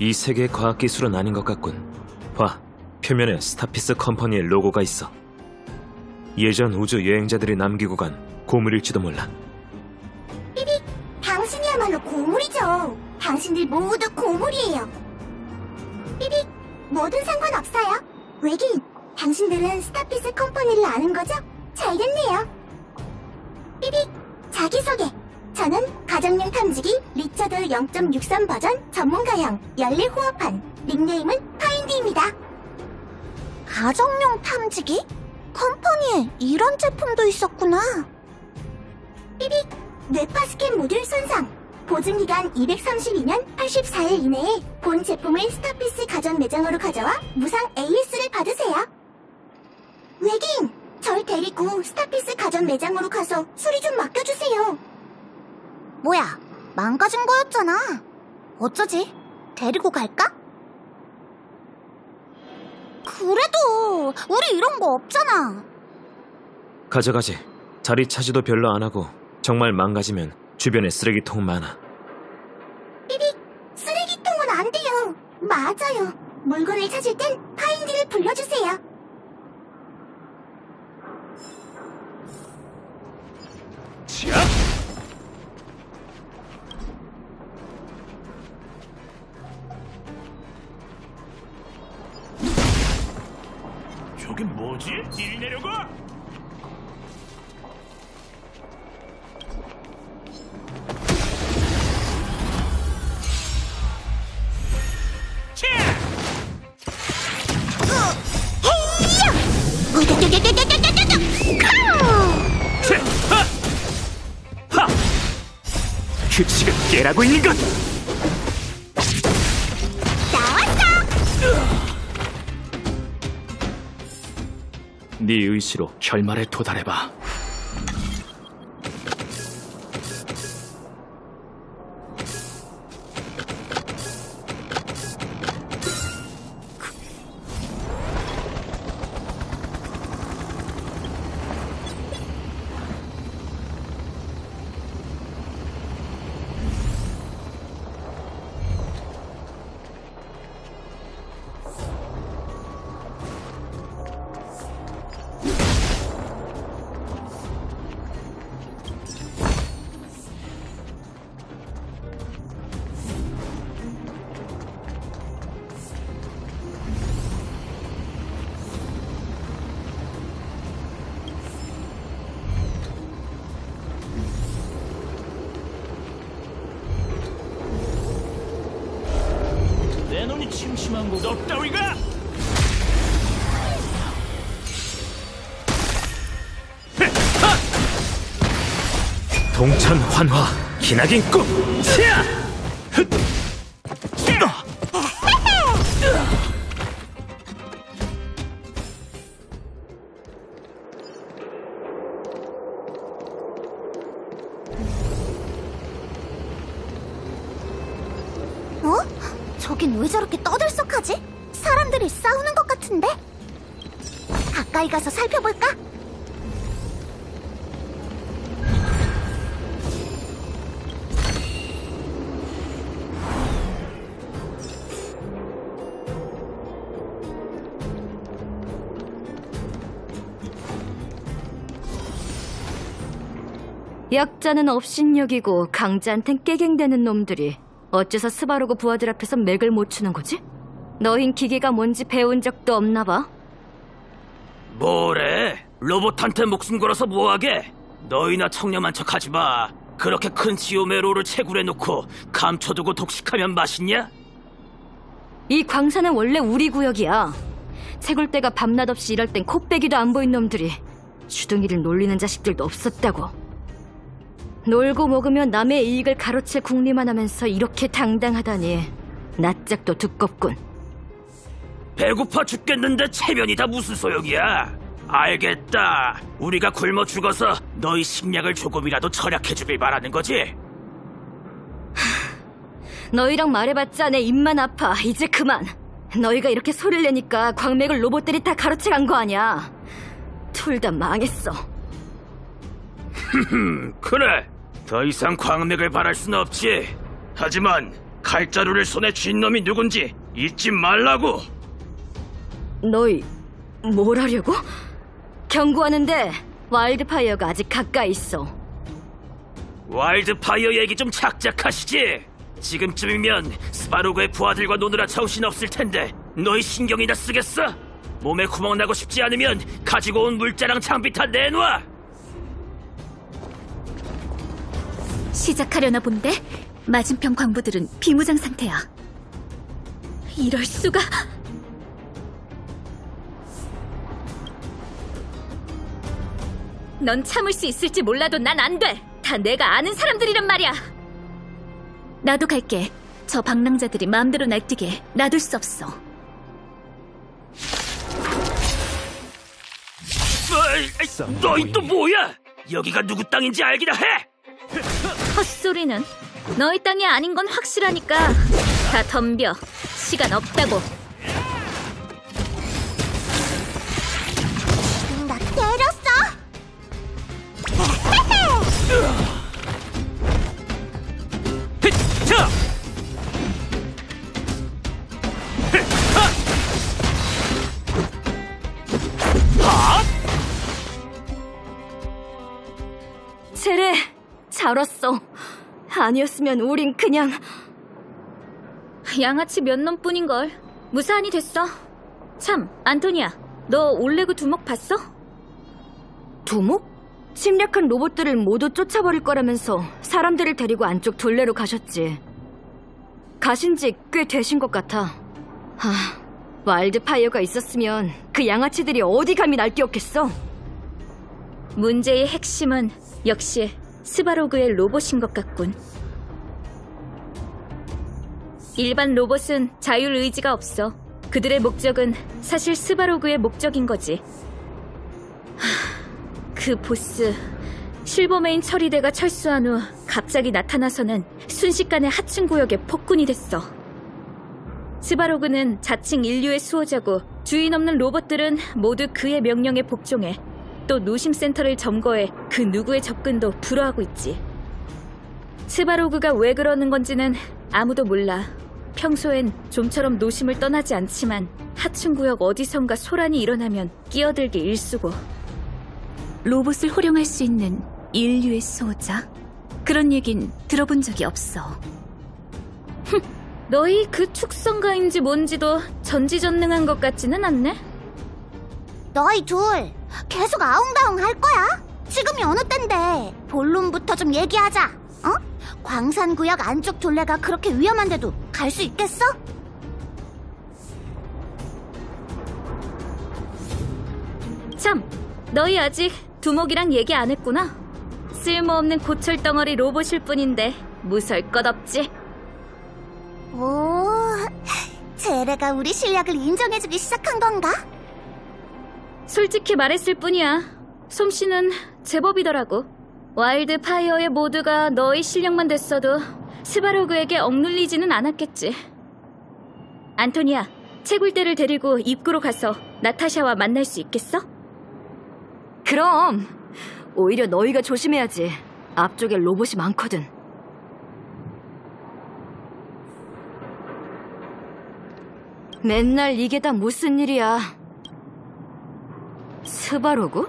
이 세계의 과학기술은 아닌 것 같군. 봐, 표면에 스타피스 컴퍼니의 로고가 있어. 예전 우주 여행자들이 남기고 간 고물일지도 몰라. 삐빅! 당신이야말로 고물이죠. 당신들 모두 고물이에요. 삐빅! 뭐든 상관없어요. 외계인, 당신들은 스타피스 컴퍼니를 아는 거죠? 잘 됐네요. 삐빅! 자기소개. 저는 가정용 탐지기 리처드 0.63 버전 전문가형 열일호흡한 닉네임은 파인드 캔디입니다. 가정용 탐지기? 컴퍼니에 이런 제품도 있었구나. 삐빅, 뇌파 스캔 모듈 손상. 보증기간 232년 84일 이내에 본 제품을 스타피스 가전 매장으로 가져와 무상 AS를 받으세요. 외계인, 절 데리고 스타피스 가전 매장으로 가서 수리 좀 맡겨주세요. 뭐야, 망가진 거였잖아. 어쩌지? 데리고 갈까? 그래도 우리 이런 거 없잖아. 가져가지. 자리 차지도 별로 안 하고 정말 망가지면 주변에 쓰레기통 많아. 삐빅, 쓰레기통은 안 돼요. 맞아요. 물건을 찾을 땐 파인디를 불러주세요. 자! 저게 뭐지? 이리 내려가! 규칙을 깨라고 있는 것! 네 의지로 결말에 도달해봐. 내 눈이 침침한 거. 너 따위가! 동천 환화, 기나긴 꿈! 차! 저긴 왜 저렇게 떠들썩하지? 사람들이 싸우는 것 같은데? 가까이 가서 살펴볼까? 약자는 업신여기고 강자한텐 깨갱대는 놈들이 어째서 스바루고 부하들 앞에서 맥을 못 추는 거지? 너흰 기계가 뭔지 배운 적도 없나 봐. 뭐래? 로봇한테 목숨 걸어서 뭐하게? 너희나 청렴한 척하지 마. 그렇게 큰 지오메로를 채굴해 놓고 감춰두고 독식하면 맛있냐? 이 광산은 원래 우리 구역이야. 채굴대가 밤낮 없이 일할 땐 코빼기도 안 보인 놈들이 주둥이를 놀리는 자식들도 없었다고. 놀고 먹으며 남의 이익을 가로챌 궁리만 하면서 이렇게 당당하다니 낯짝도 두껍군. 배고파 죽겠는데 체면이 다 무슨 소용이야? 알겠다. 우리가 굶어 죽어서 너희 식량을 조금이라도 절약해주길 바라는 거지? 너희랑 말해봤자 내 입만 아파. 이제 그만. 너희가 이렇게 소리를 내니까 광맥을 로봇들이 다 가로채간 거 아니야. 둘 다 망했어. 그래. 더 이상 광맥을 바랄 순 없지. 하지만 칼자루를 손에 쥔 놈이 누군지 잊지 말라고. 너희 뭘 하려고? 경고하는데 와일드파이어가 아직 가까이 있어. 와일드파이어 얘기 좀 착착하시지. 지금쯤이면 스바루그의 부하들과 노느라 정신없을 텐데 너희 신경이나 쓰겠어? 몸에 구멍 나고 싶지 않으면 가지고 온 물자랑 장비 다 내놔. 시작하려나 본데? 맞은편 광부들은 비무장 상태야. 이럴 수가. 넌 참을 수 있을지 몰라도 난 안 돼. 다 내가 아는 사람들이란 말이야. 나도 갈게. 저 방랑자들이 마음대로 날뛰게 놔둘 수 없어. 너희 또 뭐야? 여기가 누구 땅인지 알기나 해! 헛소리는. 너희 땅이 아닌 건 확실하니까 다 덤벼. 시간 없다고. 나 때렸어. 자! 제레, 잘 왔어. 아니었으면 우린 그냥... 양아치 몇 놈뿐인걸. 무사한이 됐어. 참, 안토니아, 너 올레그 두목 봤어? 두목? 침략한 로봇들을 모두 쫓아버릴 거라면서 사람들을 데리고 안쪽 둘레로 가셨지. 가신 지 꽤 되신 것 같아. 와일드파이어가 있었으면 그 양아치들이 어디 감히 날뛰었겠어? 문제의 핵심은 역시 스바로그의 로봇인 것 같군. 일반 로봇은 자율 의지가 없어. 그들의 목적은 사실 스바로그의 목적인 거지. 그 보스 실버메인 처리대가 철수한 후 갑자기 나타나서는 순식간에 하층 구역에 폭군이 됐어. 스바로그는 자칭 인류의 수호자고 주인 없는 로봇들은 모두 그의 명령에 복종해. 또 노심센터를 점거해 그 누구의 접근도 불허하고 있지. 스바로그가 왜 그러는 건지는 아무도 몰라. 평소엔 좀처럼 노심을 떠나지 않지만 하층 구역 어디선가 소란이 일어나면 끼어들기 일쑤고. 로봇을 활용할 수 있는 인류의 수호자? 그런 얘긴 들어본 적이 없어. 너희 그 축성가인지 뭔지도 전지전능한 것 같지는 않네? 너희 둘 계속 아웅다웅 할 거야? 지금이 어느 땐데 본론부터 좀 얘기하자. 어? 광산구역 안쪽 둘레가 그렇게 위험한데도 갈 수 있겠어? 참, 너희 아직 두목이랑 얘기 안 했구나. 쓸모없는 고철덩어리 로봇일 뿐인데 무설 것 없지. 오, 제레가 우리 실력을 인정해주기 시작한 건가? 솔직히 말했을 뿐이야. 솜씨는 제법이더라고. 와일드파이어의 모두가 너의 실력만 됐어도 스바로그에게 억눌리지는 않았겠지. 안토니아, 채굴대를 데리고 입구로 가서 나타샤와 만날 수 있겠어? 그럼 오히려 너희가 조심해야지. 앞쪽에 로봇이 많거든. 맨날 이게 다 무슨 일이야. 스바로그?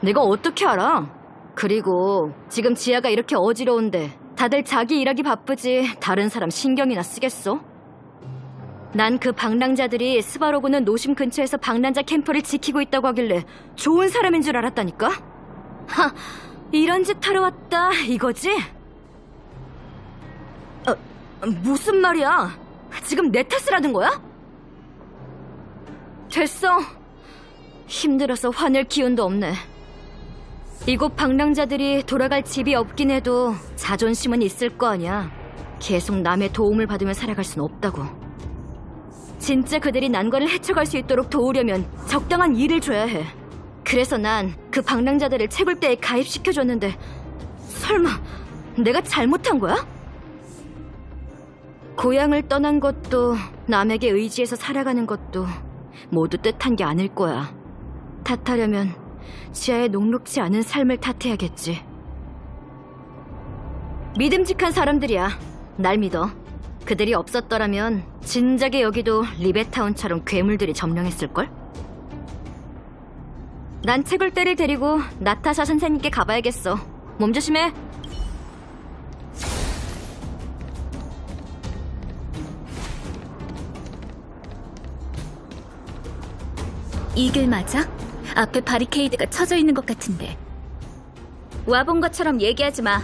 내가 어떻게 알아? 그리고 지금 지하가 이렇게 어지러운데 다들 자기 일하기 바쁘지 다른 사람 신경이나 쓰겠어? 난 그 방랑자들이 스바로그는 노심 근처에서 방랑자 캠프를 지키고 있다고 하길래 좋은 사람인 줄 알았다니까? 이런 짓 하러 왔다 이거지? 무슨 말이야? 지금 내 탓을 하는 거야? 됐어. 힘들어서 화낼 기운도 없네. 이곳 방랑자들이 돌아갈 집이 없긴 해도 자존심은 있을 거 아니야. 계속 남의 도움을 받으며 살아갈 순 없다고. 진짜 그들이 난관을 헤쳐갈 수 있도록 도우려면 적당한 일을 줘야 해. 그래서 난 그 방랑자들을 채굴대에 가입시켜줬는데 설마 내가 잘못한 거야? 고향을 떠난 것도 남에게 의지해서 살아가는 것도 모두 뜻한 게 아닐 거야. 탓하려면 지하의 녹록지 않은 삶을 탓해야겠지. 믿음직한 사람들이야. 날 믿어. 그들이 없었더라면 진작에 여기도 리베타운처럼 괴물들이 점령했을걸? 난 채굴대를 데리고 나타샤 선생님께 가봐야겠어. 몸 조심해. 이 길 맞아? 앞에 바리케이드가 쳐져 있는 것 같은데. 와본 것처럼 얘기하지 마.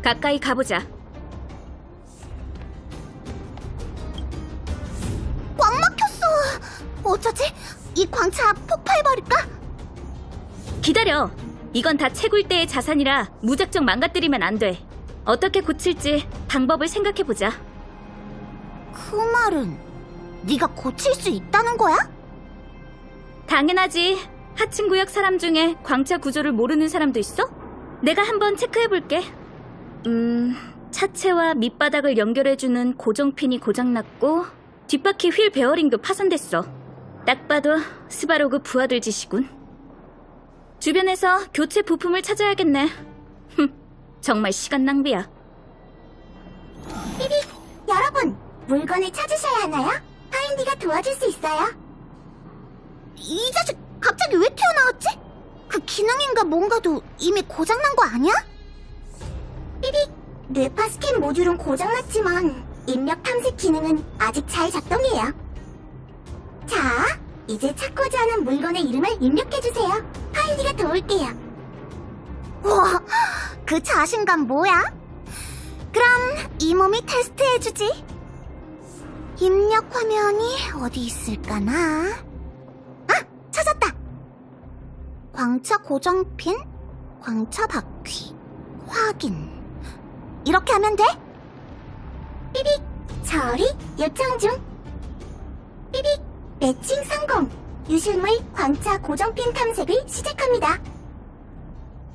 가까이 가보자. 꽉 막혔어. 어쩌지? 이 광차 폭파해버릴까? 기다려. 이건 다 채굴 때의 자산이라 무작정 망가뜨리면 안 돼. 어떻게 고칠지 방법을 생각해보자. 그 말은 네가 고칠 수 있다는 거야? 당연하지. 하층구역 사람 중에 광차 구조를 모르는 사람도 있어? 내가 한번 체크해볼게. 차체와 밑바닥을 연결해주는 고정핀이 고장났고 뒷바퀴 휠 베어링도 파손됐어. 딱 봐도 스바로그 부하들 짓이군. 주변에서 교체 부품을 찾아야겠네. 정말 시간 낭비야. 삐빅, 여러분, 물건을 찾으셔야 하나요? 파인디가 도와줄 수 있어요. 이 자식 갑자기 왜 튀어나왔지? 그 기능인가 뭔가도 이미 고장난 거 아니야? 삐빅, 뇌파 스캔 모듈은 고장났지만 입력 탐색 기능은 아직 잘 작동해요. 자, 이제 찾고자 하는 물건의 이름을 입력해주세요. 파인디가 도울게요. 우와, 그 자신감 뭐야? 그럼 이 몸이 테스트해주지. 입력 화면이 어디 있을까나? 아, 찾았다. 광차 고정핀, 광차 바퀴, 확인. 이렇게 하면 돼? 삐빅, 처리 요청 중. 삐빅, 매칭 성공. 유실물 광차 고정핀 탐색을 시작합니다.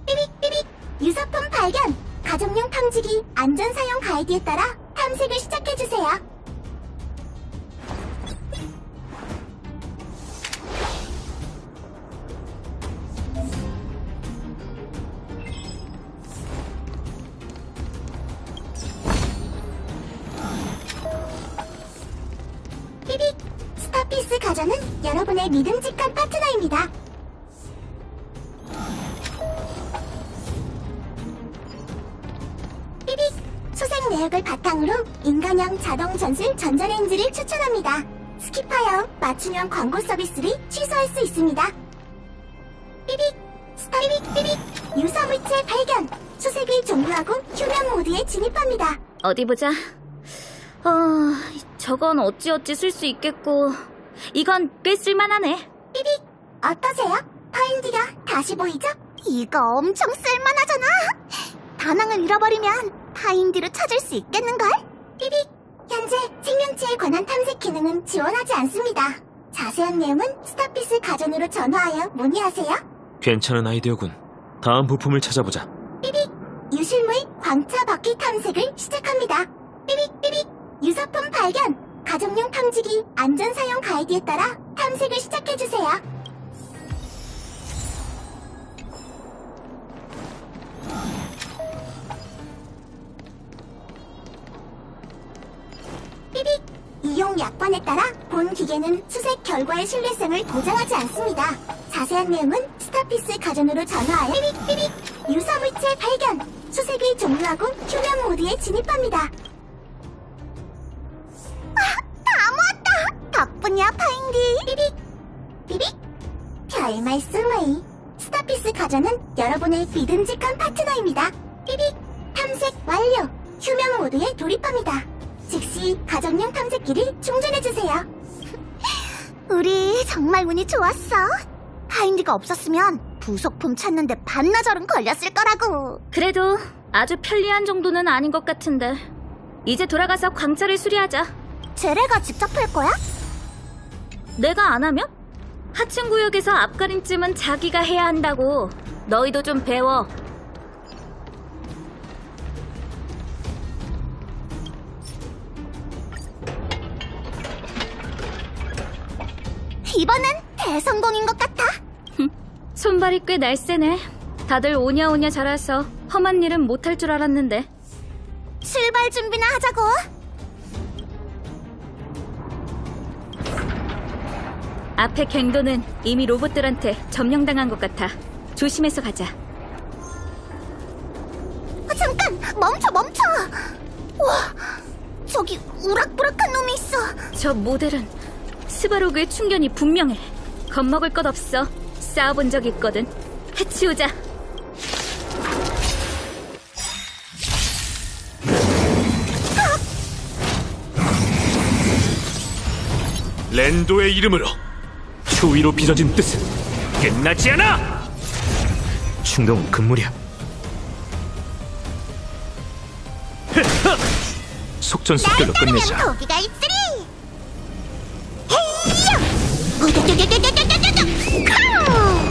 삐빅 삐빅, 유사품 발견. 가정용 탐지기 안전사용 가이드에 따라 탐색을 시작해주세요. 삐빅, 스타피스 가전은 여러분의 믿음직한 파트너입니다. 삐빅, 수색 내역을 바탕으로 인간형 자동 전술 전자레인지를 추천합니다. 스킵하여 맞춤형 광고 서비스를 취소할 수 있습니다. 삐빅, 스타삐빅 삐빅, 유사물체 발견. 수색을 종료하고 휴면 모드에 진입합니다. 어디 보자. 저건 어찌어찌 쓸 수 있겠고 이건 꽤 쓸만하네. 삐빅, 어떠세요? 파인디가 다시 보이죠? 이거 엄청 쓸만하잖아. 다낭을 잃어버리면 파인디를 찾을 수 있겠는걸? 삐빅, 현재 생명체에 관한 탐색 기능은 지원하지 않습니다. 자세한 내용은 스타피스 가전으로 전화하여 문의하세요. 괜찮은 아이디어군. 다음 부품을 찾아보자. 삐빅, 유실물 광차 바퀴 탐색을 시작합니다. 삐빅 삐빅, 유사품 발견. 가정용 탐지기 안전사용 가이드에 따라 탐색을 시작해주세요. 삐빅, 이용 약관에 따라 본 기계는 수색 결과의 신뢰성을 보장하지 않습니다. 자세한 내용은 스타피스 가전으로 전화하여. 삐빅 삐빅, 유사물체 발견. 수색을 종료하고 휴면 모드에 진입합니다. 다 모았다. 덕분이야, 파인디. 삐빅 삐빅, 별 말씀을. 스타피스 가전은 여러분의 믿음직한 파트너입니다. 삐빅, 탐색 완료. 휴면 모드에 돌입합니다. 즉시 가정용 탐색기를 충전해주세요. 우리 정말 운이 좋았어. 파인디가 없었으면 부속품 찾는데 반나절은 걸렸을 거라고. 그래도 아주 편리한 정도는 아닌 것 같은데. 이제 돌아가서 광차를 수리하자. 제레가 직접 할 거야? 내가 안 하면? 하층 구역에서 앞가림쯤은 자기가 해야 한다고. 너희도 좀 배워. 이번엔 대성공인 것 같아. 손발이 꽤 날쌔네. 다들 오냐오냐 잘해서 험한 일은 못할 줄 알았는데. 출발 준비나 하자고. 앞에 갱도는 이미 로봇들한테 점령당한 것 같아. 조심해서 가자. 잠깐! 멈춰! 우와, 저기 우락부락한 놈이 있어. 저 모델은 스바로그의 충견이 분명해. 겁먹을 것 없어. 싸워본 적 있거든. 해치우자. 랜도의 이름으로 추위로 빚어진 뜻은 끝나지 않아! 충동은 금물이야. 속전속결로 끝내자. 고기가 있으리. 헤이야! 우두두두두두두두두! 카우!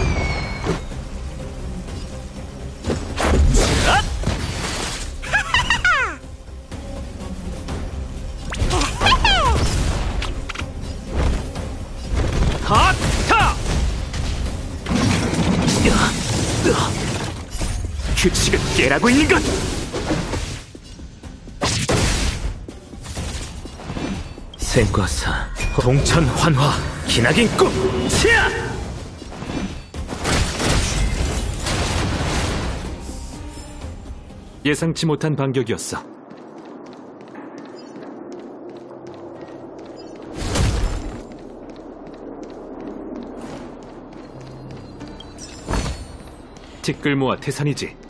핫타! 규칙을 깨라고 있는 것! 생과사, 동천환화, 기나긴 꿈! 치아! 예상치 못한 반격이었어. 티끌 모아 태산이지.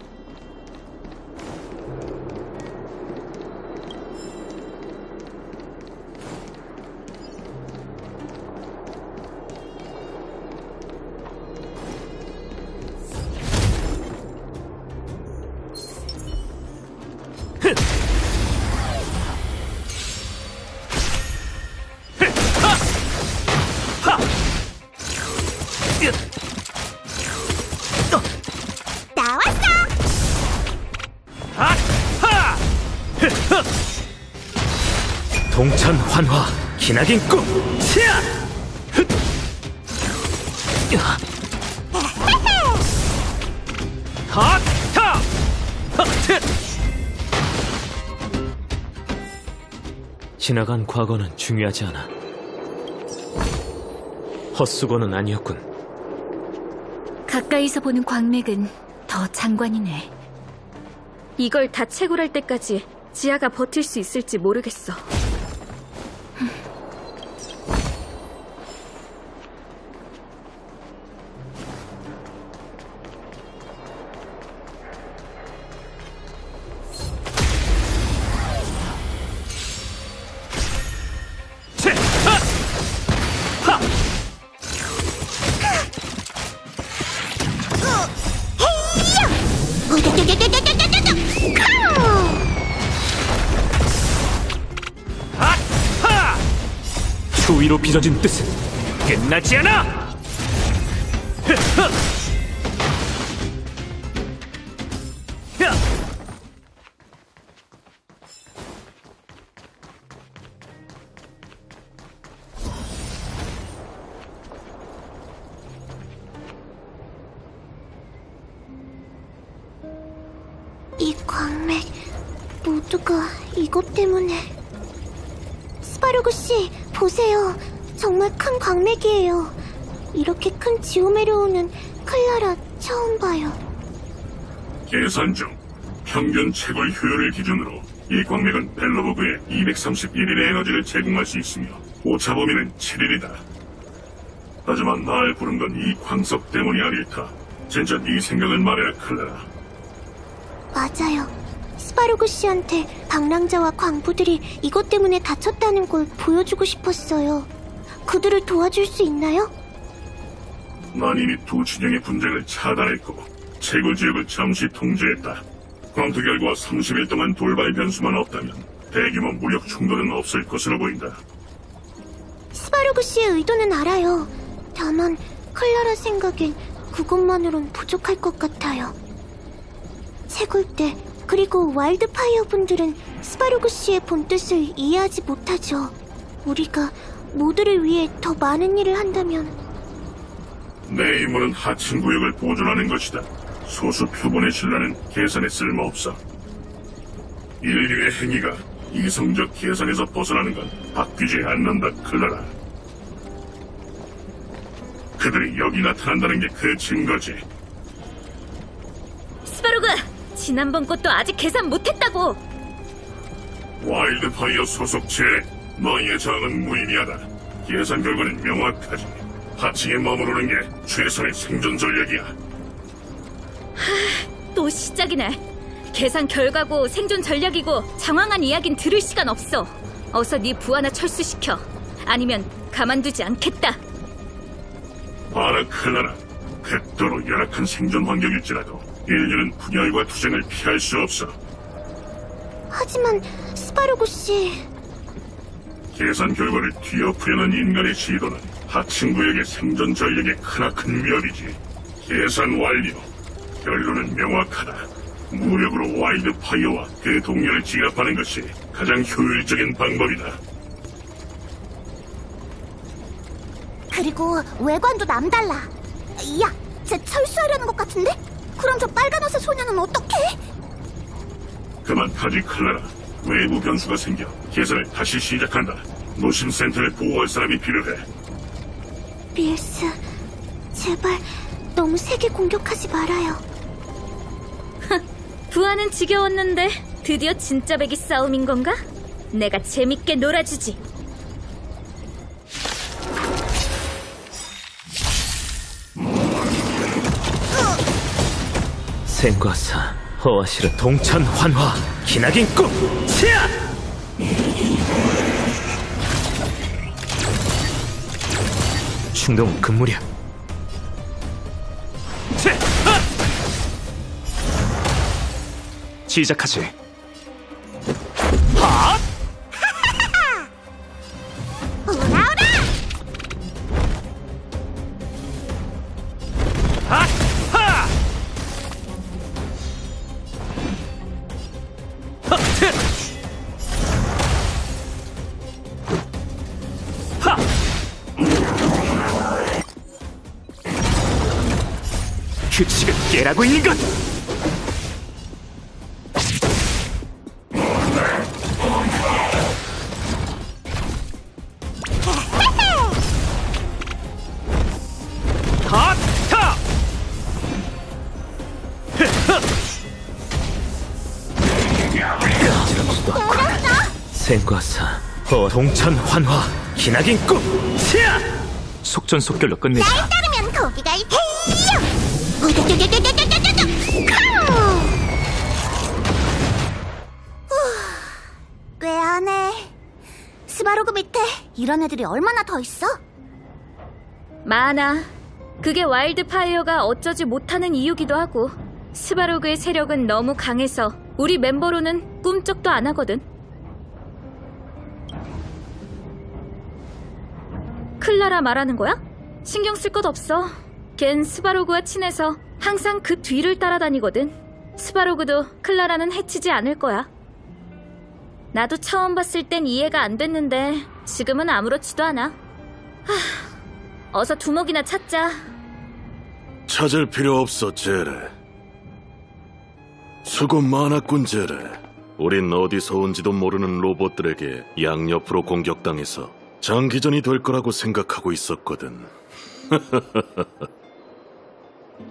동천 환화, 기나긴 꿈! 치아! 핫타! 지나간 과거는 중요하지 않아. 헛수고는 아니었군. 가까이서 보는 광맥은 더 장관이네. 이걸 다 채굴할 때까지 지하가 버틸 수 있을지 모르겠어. 추위로 빚어진 뜻은 끝나지 않아! 이 광맥 모두가 이것 때문에. 스파르그 씨, 보세요. 정말 큰 광맥이에요. 이렇게 큰 지오메르오는 클라라 처음 봐요. 계산 중 평균 채굴 효율을 기준으로 이 광맥은 벨로버그에 231일의 에너지를 제공할 수 있으며 오차 범위는 7일이다. 하지만 날 부른 건 이 광석 때문이 아닐까. 진짜 네 생각을 말해라, 클라라. 맞아요. 스파르그 씨한테 방랑자와 광부들이 이것 때문에 다쳤다는 걸 보여주고 싶었어요. 그들을 도와줄 수 있나요? 난 이미 두 진영의 분쟁을 차단했고 채굴 지역을 잠시 통제했다. 검토 결과 30일 동안 돌발 변수만 없다면 대규모 무력 충돌은 없을 것으로 보인다. 스파르그 씨의 의도는 알아요. 다만 클라라 생각엔 그것만으론 부족할 것 같아요. 채굴대 그리고 와일드파이어 분들은 스파르그 씨의 본뜻을 이해하지 못하죠. 우리가 모두를 위해 더 많은 일을 한다면. 내 임무는 하층 구역을 보존하는 것이다. 소수 표본의 신라는 계산에 쓸모없어. 인류의 행위가 이성적 계산에서 벗어나는 건 바뀌지 않는다, 클라라. 그들이 여기 나타난다는 게 그 증거지. 스파로그! 지난번 것도 아직 계산 못했다고! 와일드파이어 소속체, 너희의 저항은 무의미하다. 계산 결과는 명확하지. 하층에 머무르는 게 최선의 생존 전략이야. 또 시작이네. 계산 결과고 생존 전략이고 장황한 이야긴 들을 시간 없어. 어서 네 부하나 철수시켜. 아니면 가만두지 않겠다. 봐라, 클라라. 극도로 열악한 생존 환경일지라도 인류는 분열과 투쟁을 피할 수 없어. 하지만 스바루그 씨... 계산 결과를 뒤엎으려는 인간의 시도는 하층 구역의 생존 전력에 크나큰 위협이지. 계산 완료. 결론은 명확하다. 무력으로 와일드 파이어와 그 동료를 진압하는 것이 가장 효율적인 방법이다. 그리고 외관도 남달라. 야, 쟤 철수하려는 것 같은데? 그럼 저 빨간 옷의 소녀는 어떡해? 그만 가지, 클라라. 외부 변수가 생겨 계산을 다시 시작한다. 노심센터를 보호할 사람이 필요해. 밀스, 제발 너무 세게 공격하지 말아요. 부하는 지겨웠는데 드디어 진짜 배기 싸움인 건가? 내가 재밌게 놀아주지. 생과사 허와시르 동천 환화 기나긴 꿈 치아! 충동 근무력 시작하지. 핫! 오라오라! 핫! 하! 하트! 하! 규칙을 깨라고 있는 것! 생과사 동천 환화 기나긴 꿈 치아! 속전속결로 끝내자. 날 따르면 거기가 헤이요! 꽤 하네. 스바루그 밑에 이런 애들이 얼마나 더 있어? 많아. 그게 와일드 파이어가 어쩌지 못하는 이유기도 하고, 스바루그의 세력은 너무 강해서 우리 멤버로는 꿈쩍도 안 하거든. 클라라 말하는 거야? 신경 쓸 것 없어. 걘 스바루그와 친해서 항상 그 뒤를 따라다니거든. 스바루그도 클라라는 해치지 않을 거야. 나도 처음 봤을 땐 이해가 안 됐는데 지금은 아무렇지도 않아. 어서 두목이나 찾자. 찾을 필요 없어, 제레. 수고 많았군, 제레. 우린 어디서 온지도 모르는 로봇들에게 양옆으로 공격당해서 장기전이 될 거라고 생각하고 있었거든.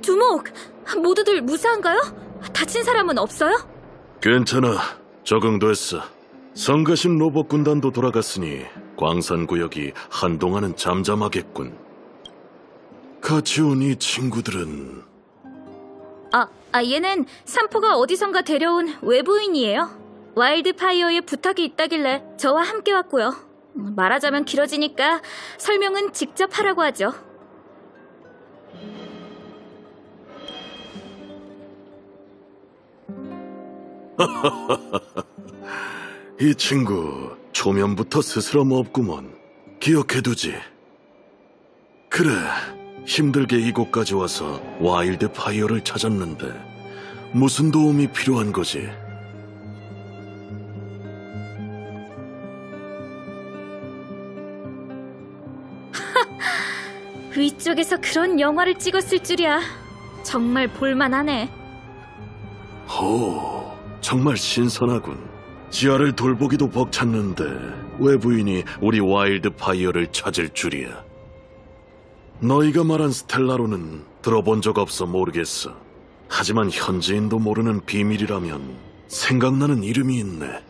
두목! 모두들 무사한가요? 다친 사람은 없어요? 괜찮아. 적응됐어. 성가신 로봇 군단도 돌아갔으니 광산구역이 한동안은 잠잠하겠군. 같이 온 이 친구들은... 얘는 산포가 어디선가 데려온 외부인이에요. 와일드 파이어에 부탁이 있다길래 저와 함께 왔고요. 말하자면 길어지니까 설명은 직접 하라고 하죠. 이 친구 초면부터 스스럼 없구먼. 기억해두지. 그래, 힘들게 이곳까지 와서 와일드 파이어를 찾았는데 무슨 도움이 필요한 거지? 위쪽에서 그런 영화를 찍었을 줄이야. 정말 볼만하네. 호, 정말 신선하군. 지하를 돌보기도 벅찼는데 외부인이 우리 와일드 파이어를 찾을 줄이야. 너희가 말한 스텔라로는 들어본 적 없어 모르겠어. 하지만 현지인도 모르는 비밀이라면 생각나는 이름이 있네.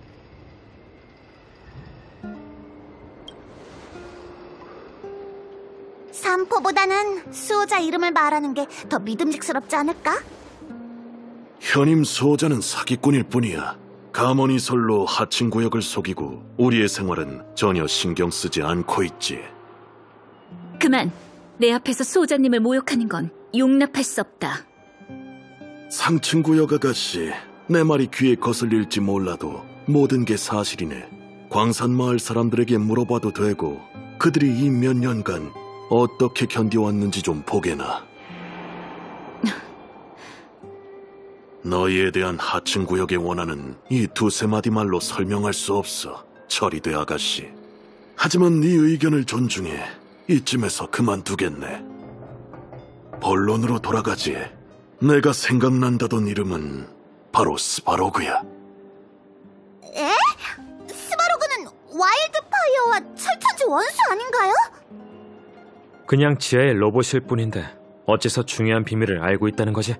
산포보다는 수호자 이름을 말하는 게 더 믿음직스럽지 않을까? 현임 수호자는 사기꾼일 뿐이야. 가머니 설로 하층 구역을 속이고 우리의 생활은 전혀 신경 쓰지 않고 있지. 그만. 내 앞에서 수호자님을 모욕하는 건 용납할 수 없다. 상층구역 아가씨, 내 말이 귀에 거슬릴지 몰라도 모든 게 사실이네. 광산마을 사람들에게 물어봐도 되고 그들이 이 몇 년간 어떻게 견뎌왔는지 좀 보게나. 너희에 대한 하층구역의 원한은 이 두세 마디 말로 설명할 수 없어, 처리돼 아가씨. 하지만 네 의견을 존중해 이쯤에서 그만두겠네. 본론으로 돌아가지. 내가 생각난다던 이름은 바로 스바로그야. 에? 스바로그는 와일드파이어와 철천지 원수 아닌가요? 그냥 지하의 로봇일 뿐인데 어째서 중요한 비밀을 알고 있다는 거지?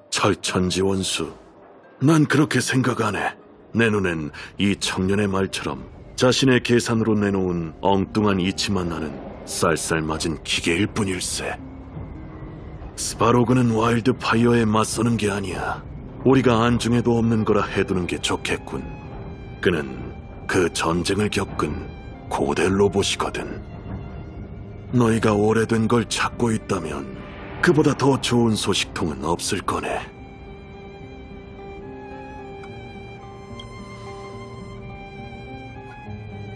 철천지 원수. 난 그렇게 생각 안 해. 내 눈엔 이 청년의 말처럼 자신의 계산으로 내놓은 엉뚱한 이치만 나는 쌀쌀맞은 기계일 뿐일세. 스바로그는 와일드파이어에 맞서는 게 아니야. 우리가 안중에도 없는 거라 해두는 게 좋겠군. 그는 그 전쟁을 겪은 고대 로봇이거든. 너희가 오래된 걸 찾고 있다면 그보다 더 좋은 소식통은 없을 거네.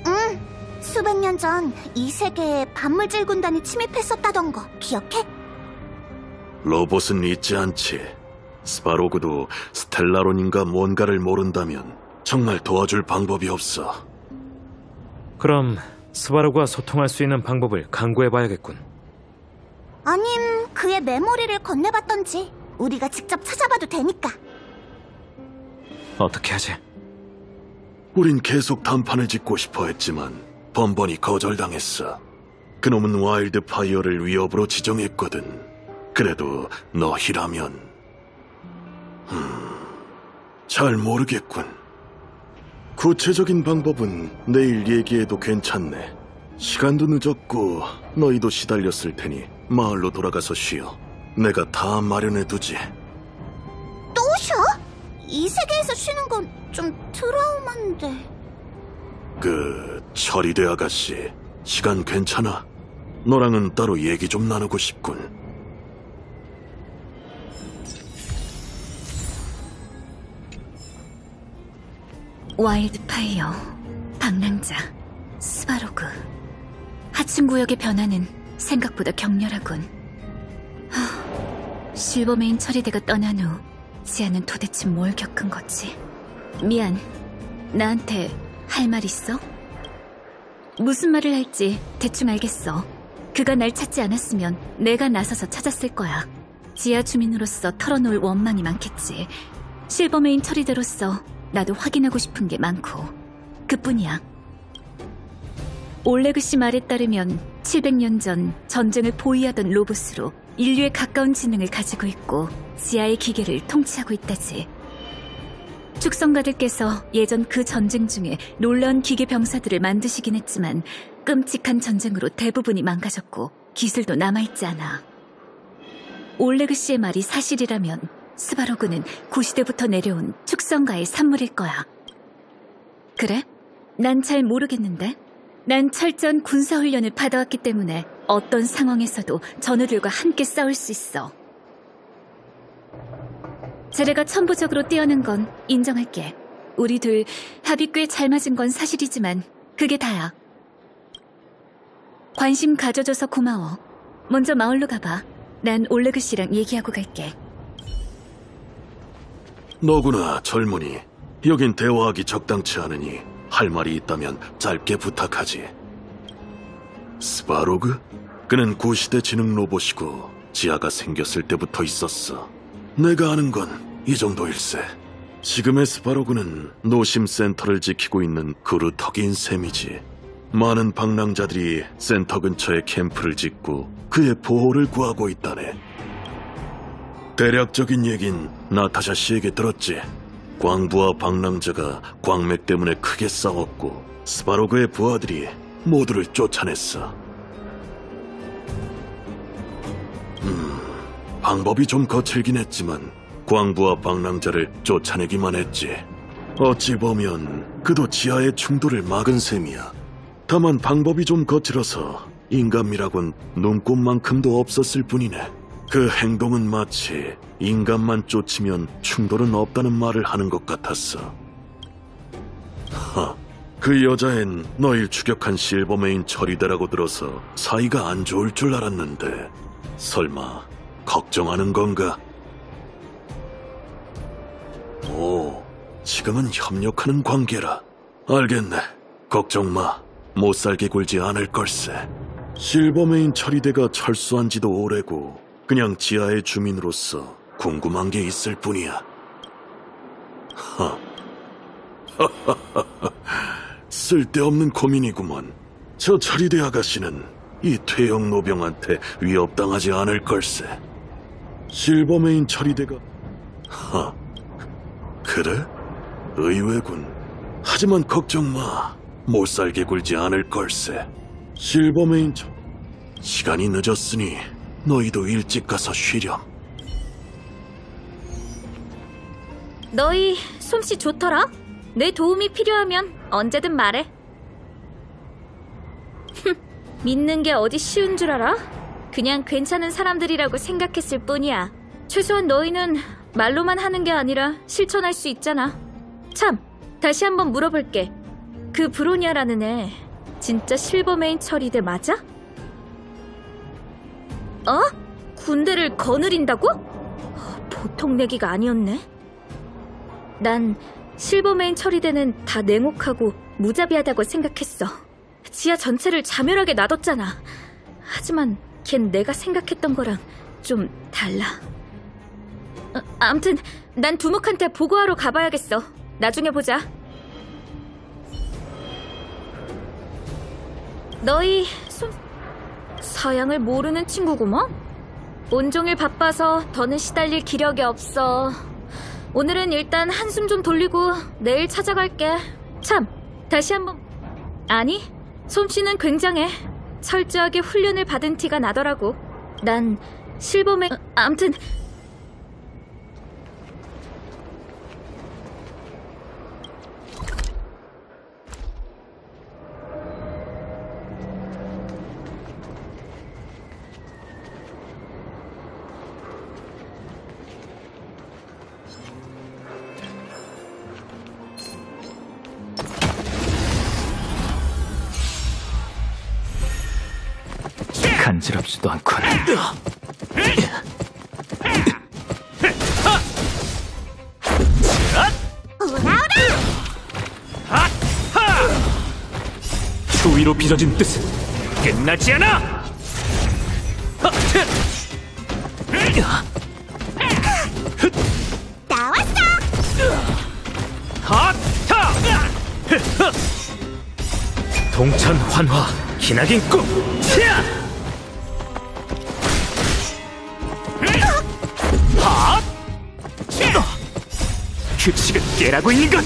응, 수백 년 전 이 세계에 반물질 군단이 침입했었다던 거 기억해? 로봇은 잊지 않지. 스바로그도 스텔라론인가 뭔가를 모른다면 정말 도와줄 방법이 없어. 그럼 스바로그와 소통할 수 있는 방법을 강구해봐야겠군. 아님 그의 메모리를 건네봤던지 우리가 직접 찾아봐도 되니까. 어떻게 하지? 우린 계속 단판을 짓고 싶어 했지만 번번이 거절당했어. 그놈은 와일드파이어를 위협으로 지정했거든. 그래도 너희라면... 잘 모르겠군. 구체적인 방법은 내일 얘기해도 괜찮네. 시간도 늦었고 너희도 시달렸을 테니 마을로 돌아가서 쉬어. 내가 다 마련해두지. 또 쉬어? 이 세계에서 쉬는 건 좀 트라우마인데. 처리돼 아가씨, 시간 괜찮아? 너랑은 따로 얘기 좀 나누고 싶군. 와일드파이어, 방랑자, 스바로그. 하층구역의 변화는 생각보다 격렬하군. 실버메인 처리대가 떠난 후 지아는 도대체 뭘 겪은 거지? 미안, 나한테 할 말 있어? 무슨 말을 할지 대충 알겠어. 그가 날 찾지 않았으면 내가 나서서 찾았을 거야. 지하 주민으로서 털어놓을 원망이 많겠지. 실버메인 처리대로서 나도 확인하고 싶은 게 많고 그뿐이야. 올레그 씨 말에 따르면 700년 전 전쟁을 보위하던 로봇으로 인류에 가까운 지능을 가지고 있고 지하의 기계를 통치하고 있다지. 축성가들께서 예전 그 전쟁 중에 놀라운 기계 병사들을 만드시긴 했지만 끔찍한 전쟁으로 대부분이 망가졌고 기술도 남아있지 않아. 올레그 씨의 말이 사실이라면 스바로그는 구시대부터 내려온 축성가의 산물일 거야. 그래? 난 잘 모르겠는데? 난 철저한 군사훈련을 받아왔기 때문에 어떤 상황에서도 전우들과 함께 싸울 수 있어. 제레가 천부적으로 뛰어난 건 인정할게. 우리 둘 합이 꽤 잘 맞은 건 사실이지만 그게 다야. 관심 가져줘서 고마워. 먼저 마을로 가봐. 난 올레그 씨랑 얘기하고 갈게. 너구나, 젊은이. 여긴 대화하기 적당치 않으니 할 말이 있다면 짧게 부탁하지. 스바로그? 그는 구시대 지능 로봇이고 지하가 생겼을 때부터 있었어. 내가 아는 건 이 정도일세. 지금의 스바로그는 노심 센터를 지키고 있는 그루터기인 셈이지. 많은 방랑자들이 센터 근처에 캠프를 짓고 그의 보호를 구하고 있다네. 대략적인 얘긴 나타샤 씨에게 들었지. 광부와 방랑자가 광맥 때문에 크게 싸웠고 스바로그의 부하들이 모두를 쫓아냈어. 방법이 좀 거칠긴 했지만 광부와 방랑자를 쫓아내기만 했지. 어찌 보면 그도 지하의 충돌을 막은 셈이야. 다만 방법이 좀 거칠어서 인간미라곤 눈꼽만큼도 없었을 뿐이네. 그 행동은 마치 인간만 쫓으면 충돌은 없다는 말을 하는 것 같았어. 그 여자엔 너희 추격한 실버메인 처리대라고 들어서 사이가 안 좋을 줄 알았는데 설마 걱정하는 건가? 오, 지금은 협력하는 관계라. 알겠네. 걱정 마. 못살게 굴지 않을 걸세. 실버메인 처리대가 철수한 지도 오래고 그냥 지하의 주민으로서 궁금한 게 있을 뿐이야. 쓸데없는 고민이구먼. 저 처리대 아가씨는 이 퇴역 노병한테 위협당하지 않을 걸세. 실버메인 처리대가... 그래? 의외군. 하지만 걱정 마. 못살게 굴지 않을 걸세. 실버메인 시간이 늦었으니 너희도 일찍 가서 쉬렴. 너희 솜씨 좋더라? 내 도움이 필요하면 언제든 말해. 믿는 게 어디 쉬운 줄 알아? 그냥 괜찮은 사람들이라고 생각했을 뿐이야. 최소한 너희는 말로만 하는 게 아니라 실천할 수 있잖아. 참, 다시 한번 물어볼게. 그 브로니아라는 애 진짜 실버메인 처리대 맞아? 군대를 거느린다고? 보통 내기가 아니었네. 난 실버메인 처리대는 다 냉혹하고 무자비하다고 생각했어. 지하 전체를 자멸하게 놔뒀잖아. 하지만 걘 내가 생각했던 거랑 좀 달라. 암튼 난 두목한테 보고하러 가봐야겠어. 나중에 보자. 너희 서양을 모르는 친구구먼? 온종일 바빠서 더는 시달릴 기력이 없어. 오늘은 일단 한숨 좀 돌리고 내일 찾아갈게. 참, 다시 한번... 아니, 솜씨는 굉장해. 철저하게 훈련을 받은 티가 나더라고. 난 실버맨... 암튼... 간지럽지도 않군. 추위로 빚어진 뜻은 끝나지 않아! 나왔어! 동천 환화 기나긴 꿈! 규칙을 깨라고 있는 것!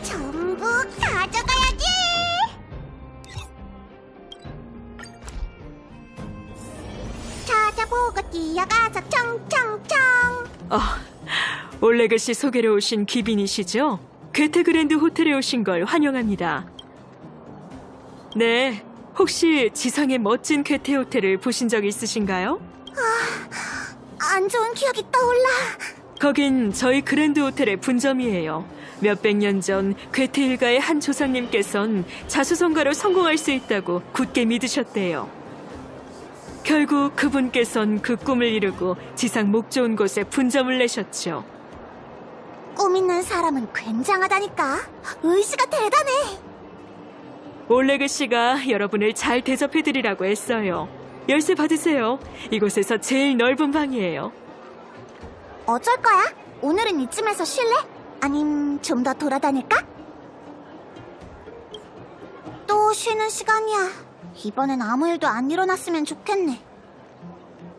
전부 가져가야지! 찾아보고 뛰어가서 청청청! 올레그씨 소개로 오신 귀빈이시죠? 괴테그랜드 호텔에 오신 걸 환영합니다. 네, 혹시 지상의 멋진 괴테 호텔을 보신 적 있으신가요? 안 좋은 기억이 떠올라. 거긴 저희 그랜드 호텔의 분점이에요. 몇백 년 전 괴테 일가의 한 조상님께선 자수성가로 성공할 수 있다고 굳게 믿으셨대요. 결국 그분께선 그 꿈을 이루고 지상 목 좋은 곳에 분점을 내셨죠. 꿈 있는 사람은 굉장하다니까. 의지가 대단해. 올레그 씨가 여러분을 잘 대접해드리라고 했어요. 열쇠 받으세요. 이곳에서 제일 넓은 방이에요. 어쩔 거야? 오늘은 이쯤에서 쉴래? 아님 좀 더 돌아다닐까? 또 쉬는 시간이야. 이번엔 아무 일도 안 일어났으면 좋겠네.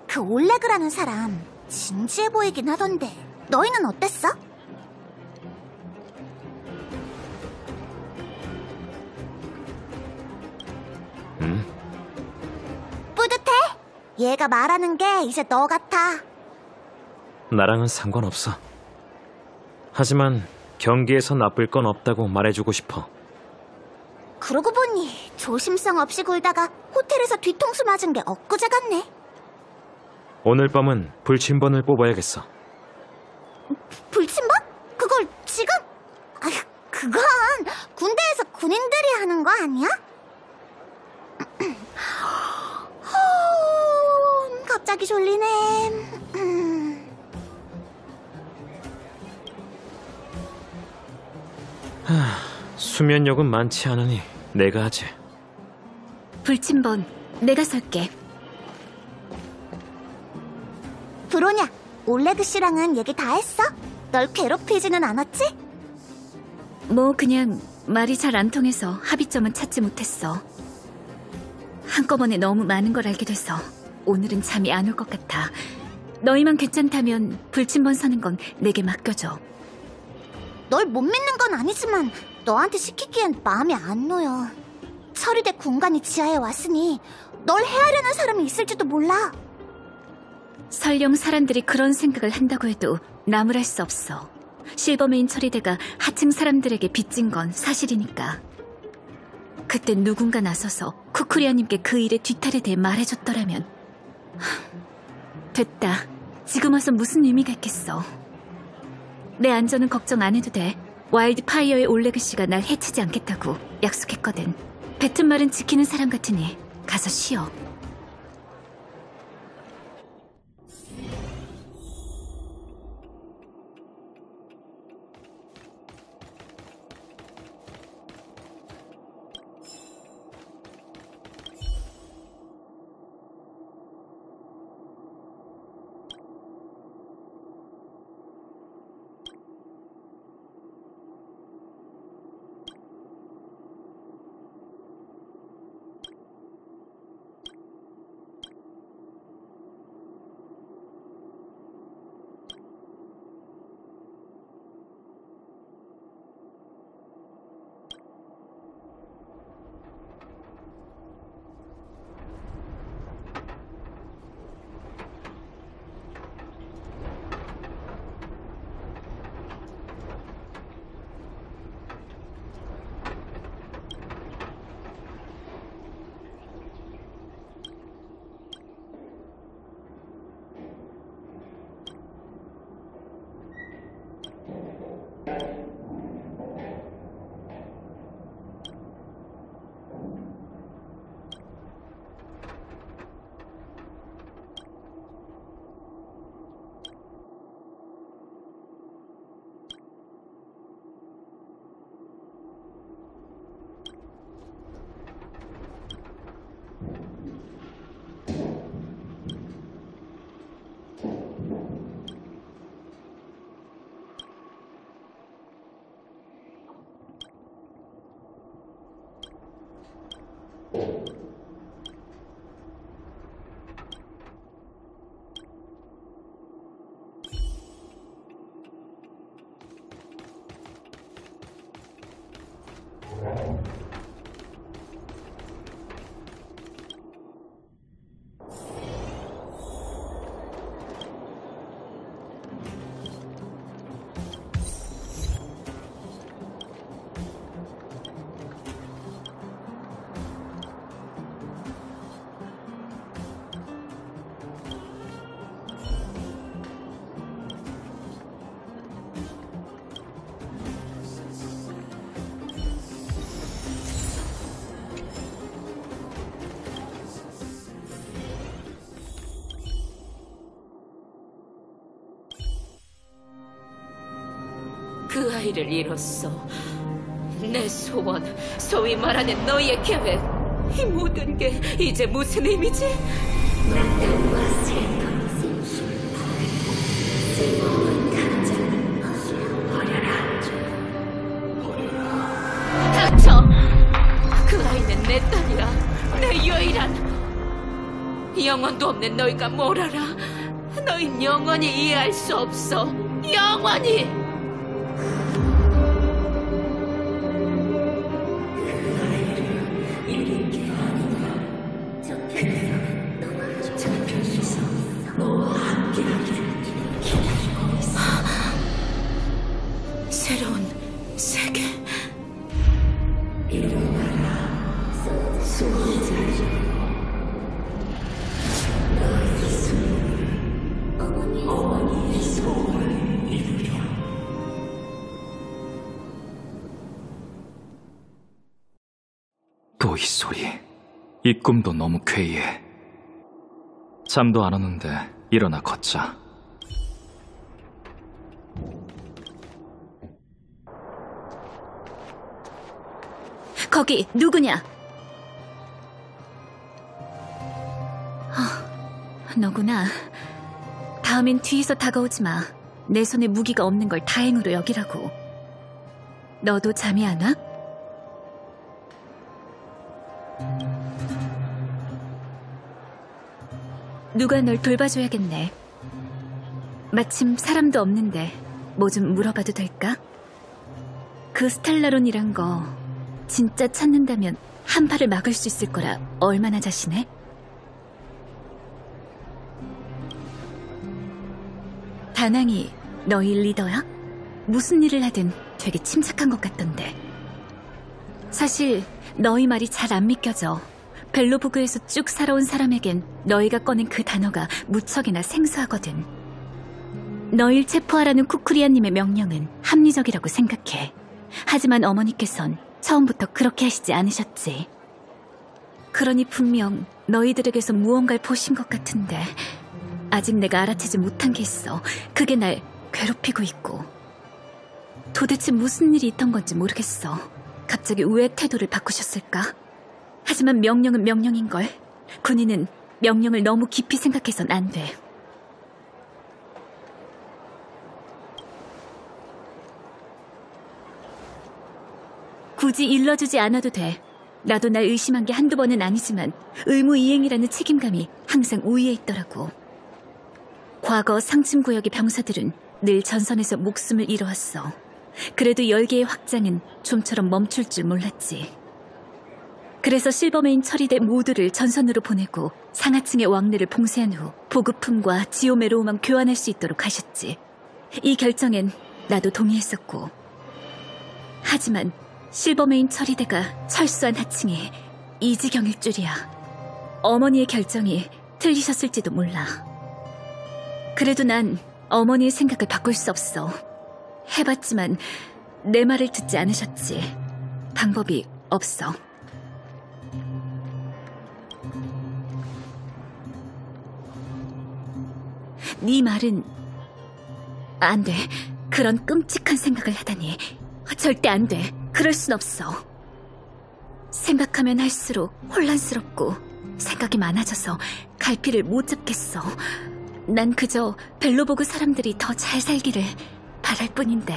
그 올레그라는 사람 진지해 보이긴 하던데 너희는 어땠어? 뿌듯해? 얘가 말하는 게 이제 너 같아. 나랑은 상관없어. 하지만 경기에서 나쁠 건 없다고 말해주고 싶어. 그러고 보니 조심성 없이 굴다가 호텔에서 뒤통수 맞은 게 엊그제 같네. 오늘 밤은 불침번을 뽑아야겠어. 불침번? 그걸 지금? 아휴, 그건 군대에서 군인들이 하는 거 아니야? 갑자기 졸리네. 수면력은 많지 않으니 내가 하지. 불침번 내가 설게. 브로냐, 올레그 씨랑은 얘기 다 했어? 널 괴롭히지는 않았지? 뭐 그냥 말이 잘 안 통해서 합의점은 찾지 못했어. 한꺼번에 너무 많은 걸 알게 돼서 오늘은 잠이 안 올 것 같아. 너희만 괜찮다면 불침번 서는 건 내게 맡겨줘. 널 못 믿는 건 아니지만 너한테 시키기엔 마음이 안 놓여. 처리대 군관이 지하에 왔으니 널 해하려는 사람이 있을지도 몰라. 설령 사람들이 그런 생각을 한다고 해도 나무랄 수 없어. 실버메인 처리대가 하층 사람들에게 빚진 건 사실이니까. 그때 누군가 나서서 쿠쿠리아님께 그 일의 뒤탈에 대해 말해줬더라면. 됐다. 지금 와서 무슨 의미가 있겠어. 내 안전은 걱정 안 해도 돼. 와일드 파이어의 올레그 씨가 날 해치지 않겠다고 약속했거든. 뱉은 말은 지키는 사람 같으니 가서 쉬어. 그 아이를 잃었어. 내 소원, 소위 말하는 너희의 계획, 이 모든 게 이제 무슨 의미지? 닥쳐! 그 아이는 내 딸이야. 내 유일한. 영혼도 없는 너희가 뭘 알아? 너흰 영원히 이해할 수 없어. 영원히! 새로운 세계. 또 이 소리. 이 꿈도 너무 괴이해. 잠도 안 오는데 일어나 걷자. 거기 누구냐? 너구나. 다음엔 뒤에서 다가오지 마. 내 손에 무기가 없는 걸 다행으로 여기라고. 너도 잠이 안 와? 누가 널 돌봐줘야겠네. 마침 사람도 없는데 뭐 좀 물어봐도 될까? 그 스텔라론이란 거 진짜 찾는다면 한 팔을 막을 수 있을 거라 얼마나 자신해? 다낭이 너희 리더야? 무슨 일을 하든 되게 침착한 것 같던데. 사실 너희 말이 잘 안 믿겨져. 벨로보그에서 쭉 살아온 사람에겐 너희가 꺼낸 그 단어가 무척이나 생소하거든. 너희를 체포하라는 쿠쿠리아님의 명령은 합리적이라고 생각해. 하지만 어머니께선 처음부터 그렇게 하시지 않으셨지. 그러니 분명 너희들에게서 무언가를 보신 것 같은데 아직 내가 알아채지 못한 게 있어. 그게 날 괴롭히고 있고. 도대체 무슨 일이 있던 건지 모르겠어. 갑자기 왜 태도를 바꾸셨을까? 하지만 명령은 명령인걸. 군인은 명령을 너무 깊이 생각해선 안 돼. 굳이 일러주지 않아도 돼. 나도 날 의심한 게 한두 번은 아니지만 의무이행이라는 책임감이 항상 우위에 있더라고. 과거 상층구역의 병사들은 늘 전선에서 목숨을 잃어왔어. 그래도 10개의 확장은 좀처럼 멈출 줄 몰랐지. 그래서 실버메인 처리대 모두를 전선으로 보내고 상하층의 왕래를 봉쇄한 후 보급품과 지오메로우만 교환할 수 있도록 하셨지. 이 결정엔 나도 동의했었고. 하지만 실버메인 처리대가 철수한 하층이 이 지경일 줄이야. 어머니의 결정이 틀리셨을지도 몰라. 그래도 난 어머니의 생각을 바꿀 수 없어. 해봤지만 내 말을 듣지 않으셨지. 방법이 없어. 네 말은 안 돼. 그런 끔찍한 생각을 하다니. 절대 안 돼. 그럴 순 없어. 생각하면 할수록 혼란스럽고 생각이 많아져서 갈피를 못 잡겠어. 난 그저 벨로보그 사람들이 더 잘 살기를 바랄 뿐인데.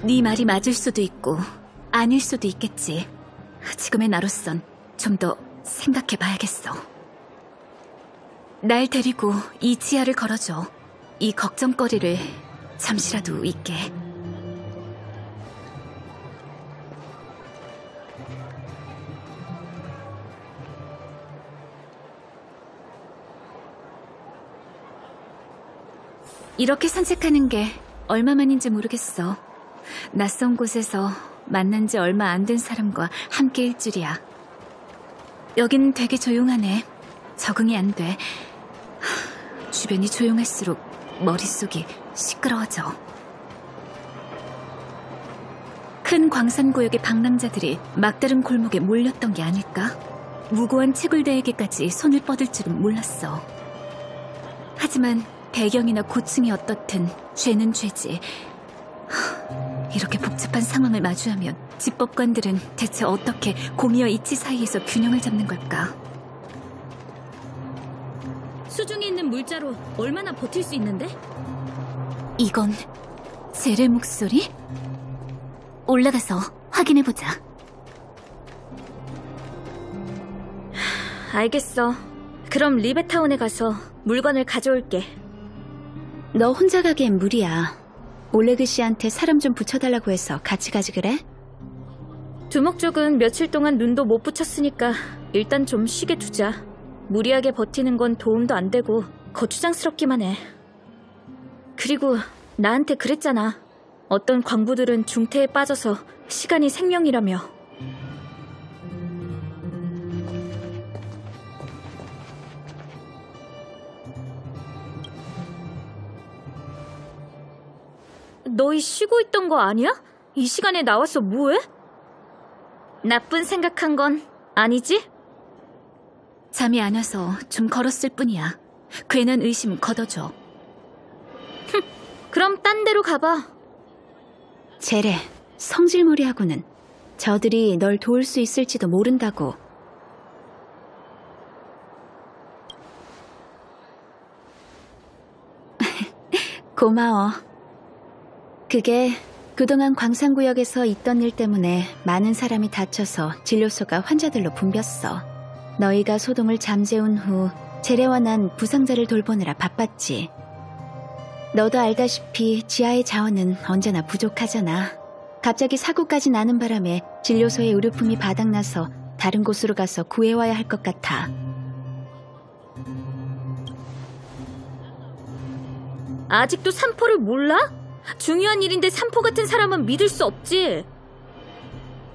네 말이 맞을 수도 있고 아닐 수도 있겠지. 지금의 나로선 좀 더 생각해봐야겠어. 날 데리고 이 지하를 걸어줘. 이 걱정거리를 잠시라도 잊게. 이렇게 산책하는 게 얼마만인지 모르겠어. 낯선 곳에서 만난 지 얼마 안 된 사람과 함께일 줄이야. 여긴 되게 조용하네. 적응이 안 돼. 주변이 조용할수록 머릿속이 시끄러워져. 큰 광산구역의 방랑자들이 막다른 골목에 몰렸던 게 아닐까? 무고한 채굴대에게까지 손을 뻗을 줄은 몰랐어. 하지만 배경이나 고충이 어떻든 죄는 죄지. 이렇게 복잡한 상황을 마주하면 집법관들은 대체 어떻게 공의와 이치 사이에서 균형을 잡는 걸까? 수중에 있는 물자로 얼마나 버틸 수 있는데? 이건 젤의 목소리? 올라가서 확인해보자. 알겠어. 그럼 리베타운에 가서 물건을 가져올게. 너 혼자 가기엔 무리야. 올레그 씨한테 사람 좀 붙여달라고 해서 같이 가지 그래? 두목 쪽은 며칠 동안 눈도 못 붙였으니까 일단 좀 쉬게 두자. 무리하게 버티는 건 도움도 안 되고 거추장스럽기만 해. 그리고 나한테 그랬잖아. 어떤 광부들은 중태에 빠져서 시간이 생명이라며. 너희 쉬고 있던 거 아니야? 이 시간에 나와서 뭐해? 나쁜 생각한 건 아니지? 잠이 안 와서 좀 걸었을 뿐이야. 괜한 의심 걷어줘. 그럼 딴 데로 가봐. 제래, 성질머리하고는. 저들이 널 도울 수 있을지도 모른다고. 고마워. 그게 그동안 광산구역에서 있던 일 때문에 많은 사람이 다쳐서 진료소가 환자들로 붐볐어. 너희가 소동을 잠재운 후 제레와 난 부상자를 돌보느라 바빴지. 너도 알다시피 지하의 자원은 언제나 부족하잖아. 갑자기 사고까지 나는 바람에 진료소의 의료품이 바닥나서 다른 곳으로 가서 구해와야 할 것 같아. 아직도 산포를 몰라? 중요한 일인데 산포 같은 사람은 믿을 수 없지.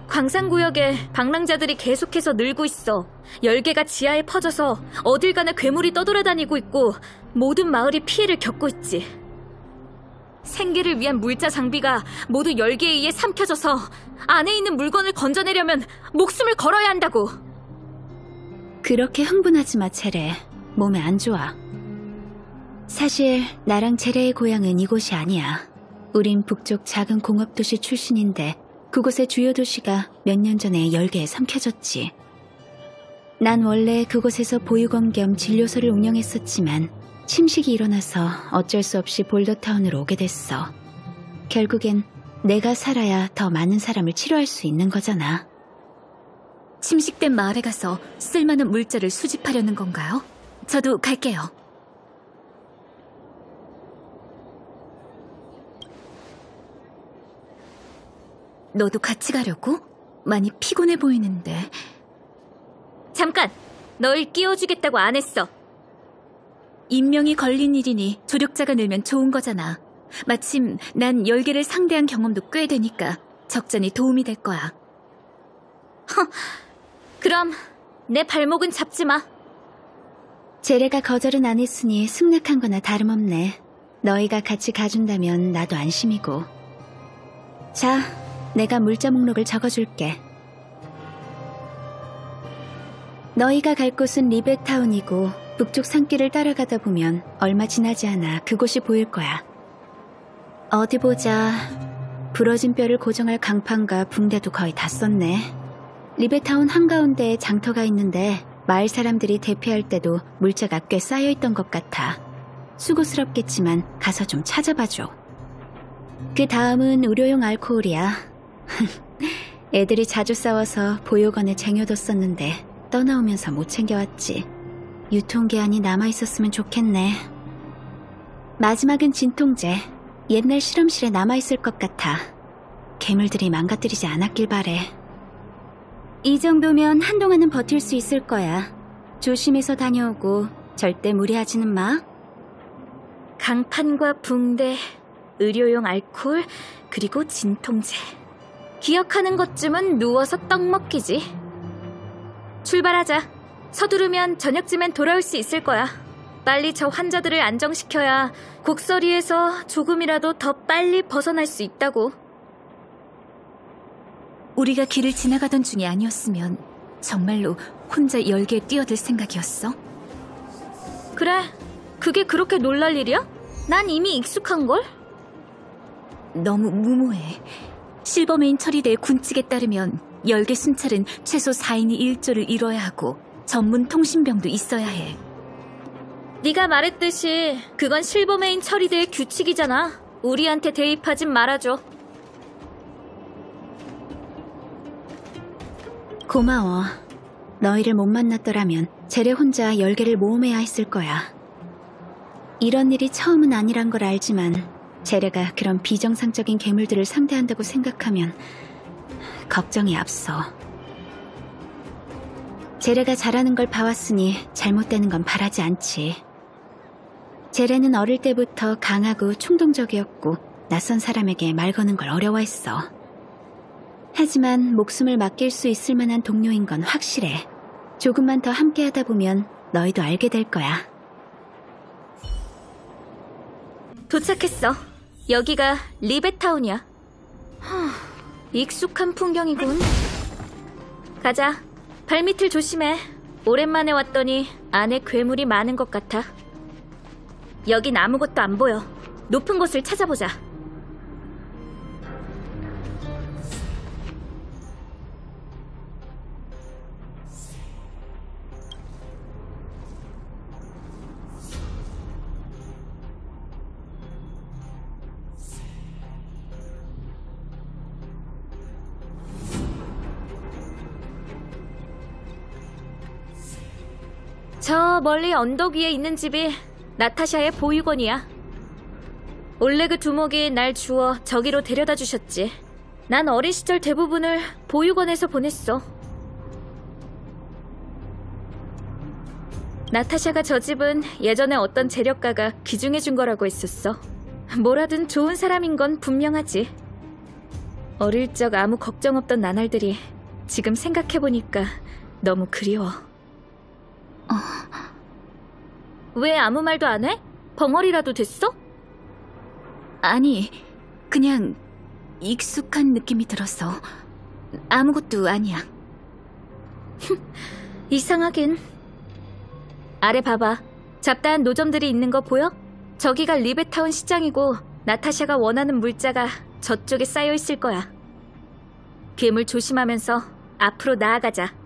광산구역에 방랑자들이 계속해서 늘고 있어. 열개가 지하에 퍼져서 어딜 가나 괴물이 떠돌아다니고 있고 모든 마을이 피해를 겪고 있지. 생계를 위한 물자 장비가 모두 열개에 의해 삼켜져서 안에 있는 물건을 건져내려면 목숨을 걸어야 한다고. 그렇게 흥분하지 마, 제레. 몸에 안 좋아. 사실 나랑 제레의 고향은 이곳이 아니야. 우린 북쪽 작은 공업도시 출신인데 그곳의 주요 도시가 몇 년 전에 열개에 삼켜졌지. 난 원래 그곳에서 보육원 겸 진료소를 운영했었지만 침식이 일어나서 어쩔 수 없이 볼더타운으로 오게 됐어. 결국엔 내가 살아야 더 많은 사람을 치료할 수 있는 거잖아. 침식된 마을에 가서 쓸만한 물자를 수집하려는 건가요? 저도 갈게요. 너도 같이 가려고? 많이 피곤해 보이는데. 잠깐! 널 끼워주겠다고 안 했어. 인명이 걸린 일이니 조력자가 늘면 좋은 거잖아. 마침 난 10개를 상대한 경험도 꽤 되니까 적잖이 도움이 될 거야. 그럼 내 발목은 잡지 마. 제레가 거절은 안 했으니 승낙한 거나 다름없네. 너희가 같이 가준다면 나도 안심이고. 자, 내가 물자 목록을 적어줄게. 너희가 갈 곳은 리베타운이고 북쪽 산길을 따라가다 보면 얼마 지나지 않아 그곳이 보일 거야. 어디 보자. 부러진 뼈를 고정할 강판과 붕대도 거의 다 썼네. 리베타운 한가운데에 장터가 있는데 마을 사람들이 대피할 때도 물자가 꽤 쌓여있던 것 같아. 수고스럽겠지만 가서 좀 찾아봐줘. 그 다음은 의료용 알코올이야. 애들이 자주 싸워서 보육원에 쟁여뒀었는데 떠나오면서 못 챙겨왔지. 유통기한이 남아있었으면 좋겠네. 마지막은 진통제. 옛날 실험실에 남아있을 것 같아. 괴물들이 망가뜨리지 않았길 바래. 이 정도면 한동안은 버틸 수 있을 거야. 조심해서 다녀오고 절대 무리하지는 마. 강판과 붕대, 의료용 알코올, 그리고 진통제. 기억하는 것쯤은 누워서 떡 먹기지. 출발하자. 서두르면 저녁쯤엔 돌아올 수 있을 거야. 빨리 저 환자들을 안정시켜야 곡서리에서 조금이라도 더 빨리 벗어날 수 있다고. 우리가 길을 지나가던 중이 아니었으면 정말로 혼자 열기에 뛰어들 생각이었어? 그래, 그게 그렇게 놀랄 일이야? 난 이미 익숙한걸? 너무 무모해. 실버메인 처리대의 군칙에 따르면 열계 순찰은 최소 4인이 1조를 이뤄야 하고 전문 통신병도 있어야 해. 네가 말했듯이 그건 실버메인 처리대의 규칙이잖아. 우리한테 대입하진 말아줘. 고마워. 너희를 못 만났더라면 제레 혼자 열계를 모험해야 했을 거야. 이런 일이 처음은 아니란 걸 알지만 제레가 그런 비정상적인 괴물들을 상대한다고 생각하면 걱정이 앞서. 제레가 잘하는 걸 봐왔으니 잘못되는 건 바라지 않지. 제레는 어릴 때부터 강하고 충동적이었고 낯선 사람에게 말 거는 걸 어려워했어. 하지만 목숨을 맡길 수 있을 만한 동료인 건 확실해. 조금만 더 함께하다 보면 너희도 알게 될 거야. 도착했어. 여기가 리베타운이야. 익숙한 풍경이군. 가자. 발밑을 조심해. 오랜만에 왔더니 안에 괴물이 많은 것 같아. 여긴 아무것도 안 보여. 높은 곳을 찾아보자. 저 멀리 언덕 위에 있는 집이 나타샤의 보육원이야. 올레그 두목이 날 주워 저기로 데려다 주셨지. 난 어린 시절 대부분을 보육원에서 보냈어. 나타샤가 저 집은 예전에 어떤 재력가가 기증해준 거라고 했었어. 뭐라든 좋은 사람인 건 분명하지. 어릴 적 아무 걱정 없던 나날들이 지금 생각해보니까 너무 그리워. 왜 아무 말도 안 해? 벙어리라도 됐어? 아니, 그냥 익숙한 느낌이 들어서. 아무것도 아니야. 이상하긴. 아래 봐봐. 잡다한 노점들이 있는 거 보여? 저기가 리베타운 시장이고 나타샤가 원하는 물자가 저쪽에 쌓여 있을 거야. 괴물 조심하면서 앞으로 나아가자.